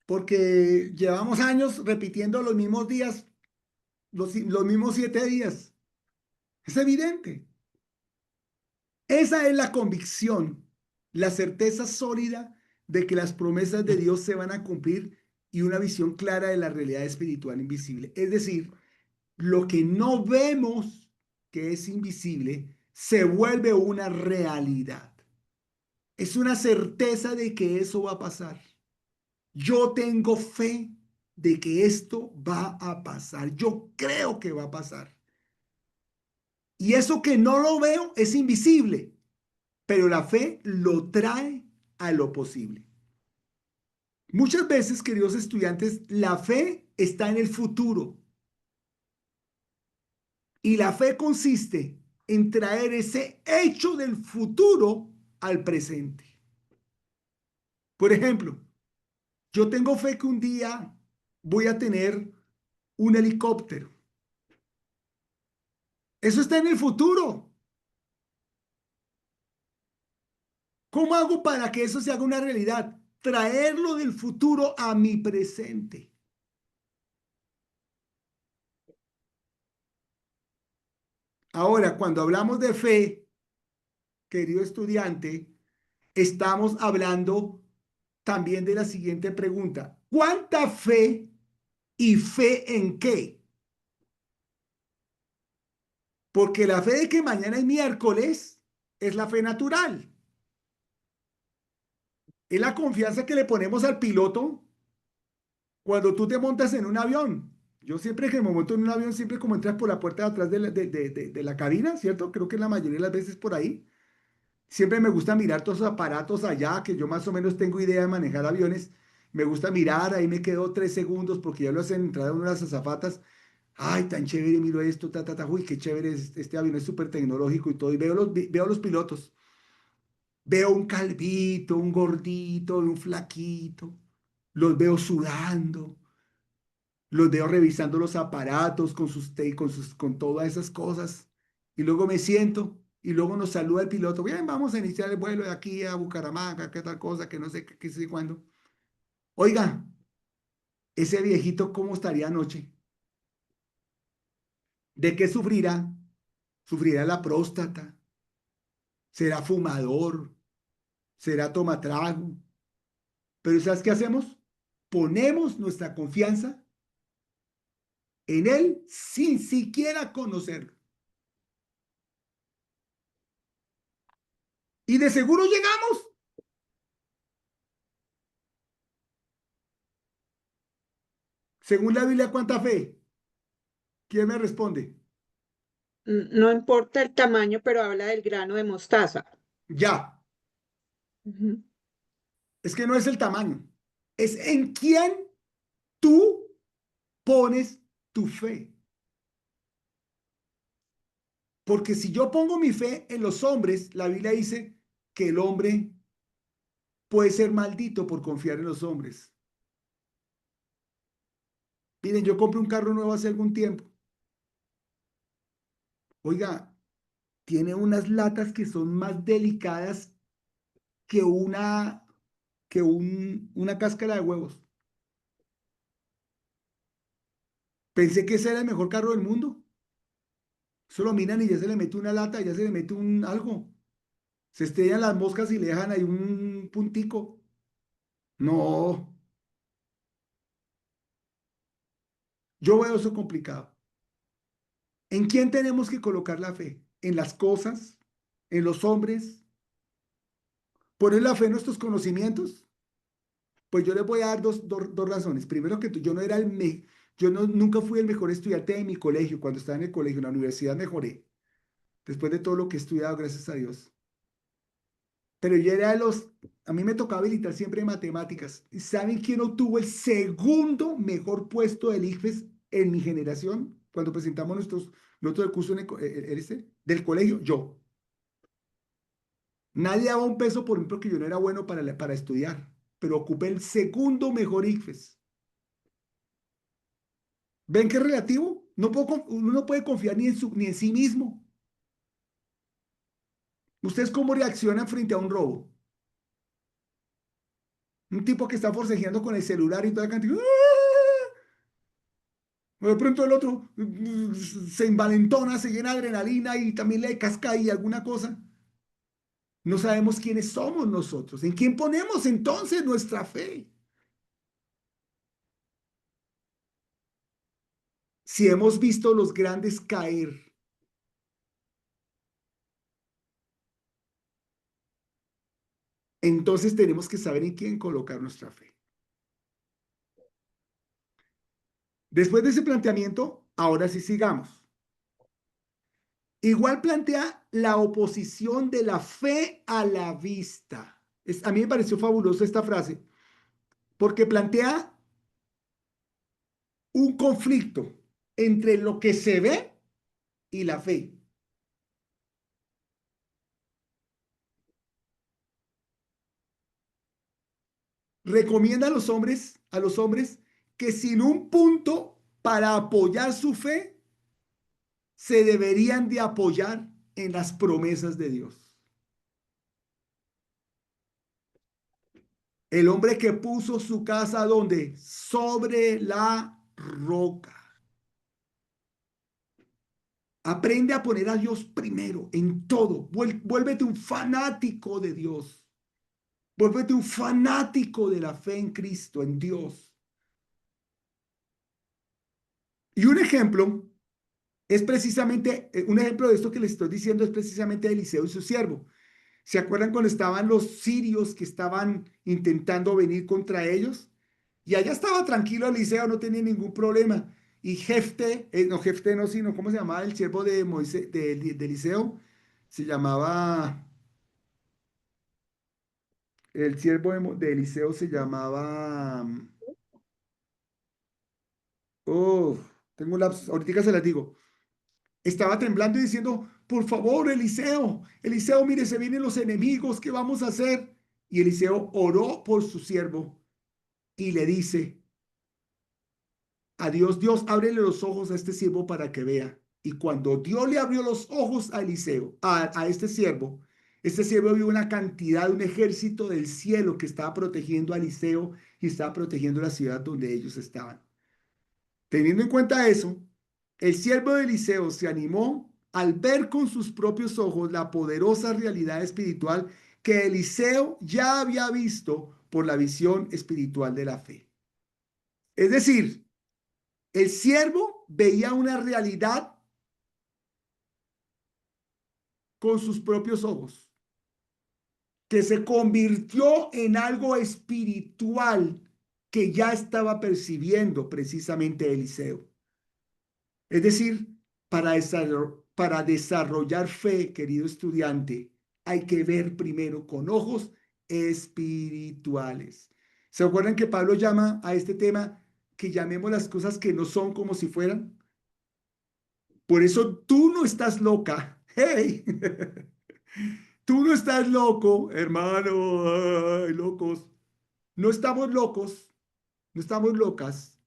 Porque llevamos años repitiendo los mismos días, los mismos 7 días. Es evidente. Esa es la convicción, la certeza sólida de que las promesas de Dios se van a cumplir y una visión clara de la realidad espiritual invisible. Es decir, lo que no vemos, que es invisible, se vuelve una realidad. Es una certeza de que eso va a pasar. Yo tengo fe de que esto va a pasar. Yo creo que va a pasar. Y eso que no lo veo es invisible, pero la fe lo trae a lo posible. Muchas veces, queridos estudiantes, la fe está en el futuro. Y la fe consiste en traer ese hecho del futuro al presente. Por ejemplo, yo tengo fe que un día voy a tener un helicóptero. Eso está en el futuro. ¿Cómo hago para que eso se haga una realidad? Traerlo del futuro a mi presente. Ahora, cuando hablamos de fe, querido estudiante, estamos hablando también de la siguiente pregunta. ¿Cuánta fe y fe en qué? Porque la fe de que mañana es miércoles es la fe natural. Es la confianza que le ponemos al piloto cuando tú te montas en un avión. Yo siempre que me monto en un avión, siempre como entras por la puerta de atrás de la cabina, ¿cierto? Creo que la mayoría de las veces por ahí. Siempre me gusta mirar todos esos aparatos allá, que yo más o menos tengo idea de manejar aviones. Me gusta mirar, ahí me quedo 3 segundos porque ya lo hacen entrar uno de las azafatas. Ay, tan chévere, miro esto, uy, qué chévere, este avión es súper tecnológico y todo. Y veo los pilotos. Veo un calvito, un gordito, un flaquito. Los veo sudando. Los veo revisando los aparatos con todas esas cosas. Y luego me siento y luego nos saluda el piloto. Bien, vamos a iniciar el vuelo de aquí a Bucaramanga, qué tal cosa, que no sé qué sé cuándo. Oiga, ese viejito, ¿cómo estaría anoche? ¿De qué sufrirá? ¿Sufrirá la próstata? ¿Será fumador? ¿Será tomatrago? Pero ¿sabes qué hacemos? Ponemos nuestra confianza en él sin siquiera conocerlo. Y de seguro llegamos. Según la Biblia, ¿cuánta fe? ¿Quién me responde? No importa el tamaño, pero habla del grano de mostaza. Ya. Ujú. Es que no es el tamaño. Es en quién tú pones tu fe. Porque si yo pongo mi fe en los hombres, la Biblia dice que el hombre puede ser maldito por confiar en los hombres. Miren, yo compré un carro nuevo hace algún tiempo. Oiga, tiene unas latas que son más delicadas que una cáscara de huevos. Pensé que ese era el mejor carro del mundo. Solo miran y ya se le mete una lata, ya se le mete un algo. Se estrellan las moscas y le dejan ahí un puntico. No. Yo veo eso complicado. ¿En quién tenemos que colocar la fe? ¿En las cosas? ¿En los hombres? ¿Poner la fe en nuestros conocimientos? Pues yo les voy a dar dos razones. Primero que yo no era nunca fui el mejor estudiante de mi colegio. Cuando estaba en el colegio, en la universidad mejoré. Después de todo lo que he estudiado, gracias a Dios. Pero yo era a mí me tocaba habilitar siempre matemáticas. ¿Y saben quién obtuvo el segundo mejor puesto del ICFES en mi generación? Cuando presentamos nosotros el curso del colegio, yo. Nadie daba un peso por mí porque yo no era bueno para estudiar, pero ocupé el segundo mejor ICFES. ¿Ven qué es relativo? Uno no puede confiar ni en sí mismo. ¿Ustedes cómo reaccionan frente a un robo? Un tipo que está forcejeando con el celular y toda la cantidad. De pronto el otro se envalentona, se llena de adrenalina y también le casca ahí alguna cosa. No sabemos quiénes somos nosotros. ¿En quién ponemos entonces nuestra fe? Si hemos visto los grandes caer, entonces tenemos que saber en quién colocar nuestra fe. Después de ese planteamiento, ahora sí sigamos. Igual plantea la oposición de la fe a la vista. A mí me pareció fabulosa esta frase, porque plantea un conflicto entre lo que se ve y la fe. Recomienda a los hombres que sin un punto para apoyar su fe, se deberían de apoyar en las promesas de Dios. El hombre que puso su casa ¿dónde? Sobre la roca. Aprende a poner a Dios primero en todo. Vuélvete un fanático de Dios. Vuélvete un fanático de la fe en Cristo, en Dios. Y un ejemplo es precisamente, un ejemplo de esto que les estoy diciendo es precisamente Eliseo y su siervo. ¿Se acuerdan cuando estaban los sirios que estaban intentando venir contra ellos? Y allá estaba tranquilo Eliseo, no tenía ningún problema. Y Jefte no, sino, ¿cómo se llamaba el siervo de Moisés, de Eliseo? Se llamaba, el siervo de Eliseo se llamaba, tengo un lapsus, ahorita se las digo. Estaba temblando y diciendo, por favor, Eliseo, mire, se vienen los enemigos, ¿qué vamos a hacer? Y Eliseo oró por su siervo y le dice a Dios, Dios, ábrele los ojos a este siervo para que vea. Y cuando Dios le abrió los ojos a Eliseo, a este siervo vio una cantidad, un ejército del cielo que estaba protegiendo a Eliseo y estaba protegiendo la ciudad donde ellos estaban. Teniendo en cuenta eso, el siervo de Eliseo se animó al ver con sus propios ojos la poderosa realidad espiritual que Eliseo ya había visto por la visión espiritual de la fe. Es decir, el siervo veía una realidad con sus propios ojos, que se convirtió en algo espiritual que ya estaba percibiendo precisamente Eliseo. Es decir, para desarrollar fe, querido estudiante, hay que ver primero con ojos espirituales. ¿Se acuerdan que Pablo llama a este tema que llamemos las cosas que no son como si fueran? Por eso tú no estás loca. ¡Hey! Tú no estás loco, hermano. Ay, locos. No estamos locos, no estamos locas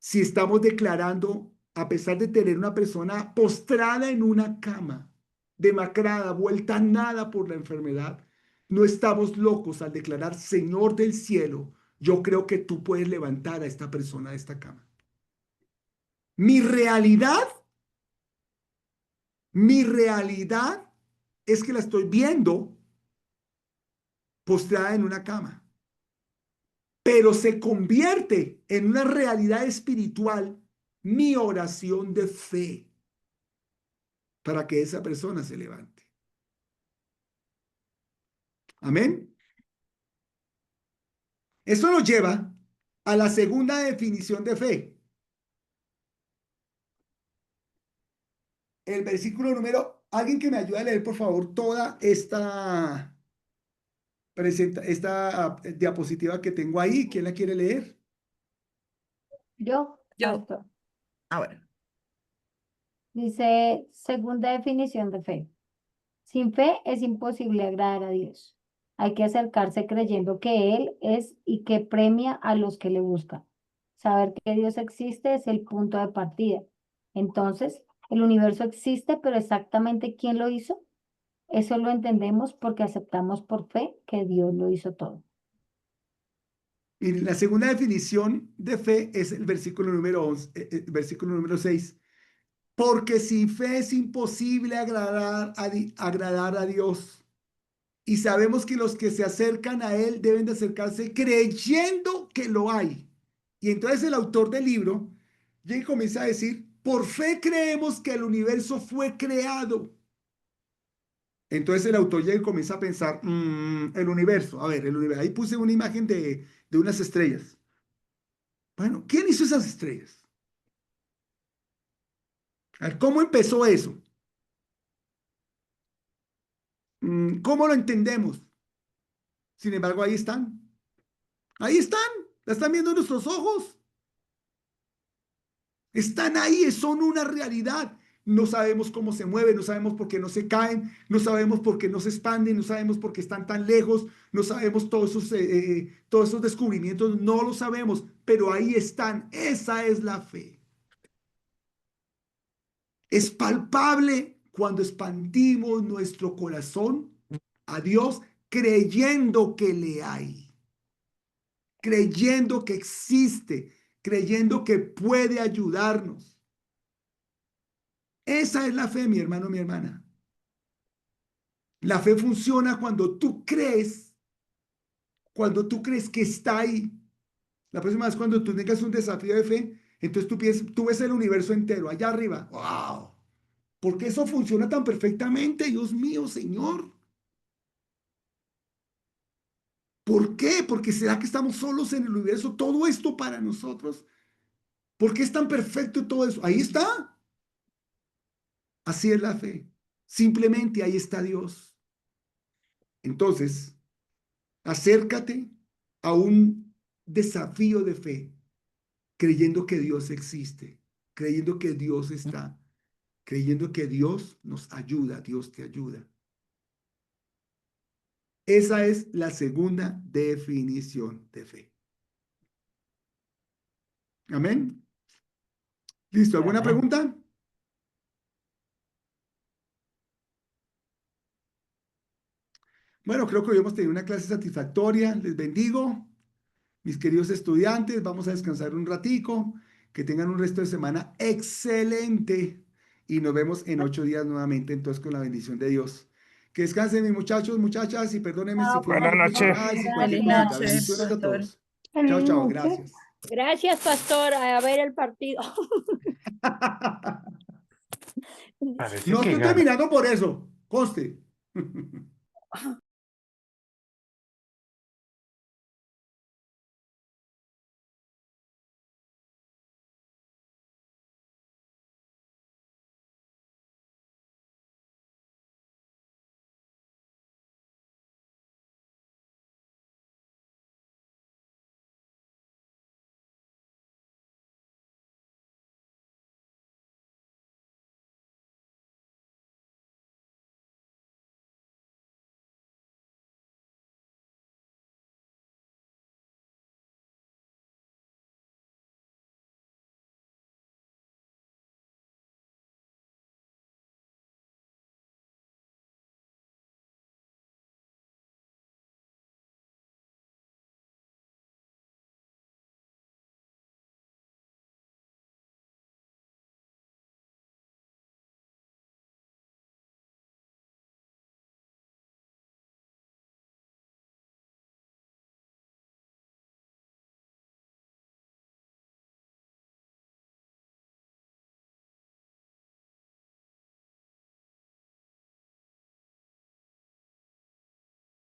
si estamos declarando, a pesar de tener una persona postrada en una cama, demacrada, vuelta a nada por la enfermedad, no estamos locos al declarar, Señor del cielo, yo creo que tú puedes levantar a esta persona de esta cama. Mi realidad es que la estoy viendo postrada en una cama. pero se convierte en una realidad espiritual mi oración de fe para que esa persona se levante. Amén. Esto nos lleva a la segunda definición de fe. El versículo número, alguien que me ayude a leer, por favor, toda esta diapositiva que tengo ahí. ¿Quién la quiere leer? Yo, Yo. pastor. Bueno. Dice, segunda definición de fe. Sin fe es imposible agradar a Dios. Hay que acercarse creyendo que Él es y que premia a los que le buscan. Saber que Dios existe es el punto de partida. Entonces, el universo existe, pero exactamente quién lo hizo, eso lo entendemos porque aceptamos por fe que Dios lo hizo todo. Y la segunda definición de fe es el versículo número 11, versículo número 6. Porque sin fe es imposible agradar a Dios. Y sabemos que los que se acercan a Él deben de acercarse creyendo que lo hay. Y entonces el autor del libro llega y comienza a decir, por fe creemos que el universo fue creado. Entonces el autor llega y comienza a pensar, el universo, a ver, el universo. Ahí puse una imagen de unas estrellas. Bueno, ¿quién hizo esas estrellas? A ver, ¿cómo empezó eso? ¿Cómo lo entendemos? Sin embargo, ahí están. Ahí están. La están viendo nuestros ojos. Están ahí, son una realidad. No sabemos cómo se mueven, no sabemos por qué no se caen, no sabemos por qué no se expanden, no sabemos por qué están tan lejos, no sabemos todos esos descubrimientos, no lo sabemos, pero ahí están. Esa es la fe. Es palpable cuando expandimos nuestro corazón a Dios creyendo que le hay, creyendo que existe, creyendo que puede ayudarnos. Esa es la fe, mi hermano, mi hermana. La fe funciona cuando tú crees que está ahí. La próxima vez cuando tú tengas un desafío de fe, entonces tú ves el universo entero allá arriba. ¡Wow! ¿Por qué eso funciona tan perfectamente? Dios mío, Señor. ¿Por qué? Porque ¿será que estamos solos en el universo? Todo esto para nosotros. ¿Por qué es tan perfecto todo eso? Ahí está. Así es la fe. Simplemente ahí está Dios. Entonces, acércate a un desafío de fe, creyendo que Dios existe, creyendo que Dios está, creyendo que Dios nos ayuda, Dios te ayuda. Esa es la segunda definición de fe. Amén. ¿Listo? ¿Alguna pregunta? Bueno, creo que hoy hemos tenido una clase satisfactoria. Les bendigo. Mis queridos estudiantes, vamos a descansar un ratico. Que tengan un resto de semana excelente. Y nos vemos en 8 días nuevamente, entonces, con la bendición de Dios. Que descansen, mis muchachos, muchachas, y perdónenme si fue Buenas una noches. y cualquier Feliz cosita. noche, Bendiciones a pastor. todos. Chao, chao. Gracias. Gracias, pastor, a ver el partido. Parece No que estoy gana. terminando por eso. Conste.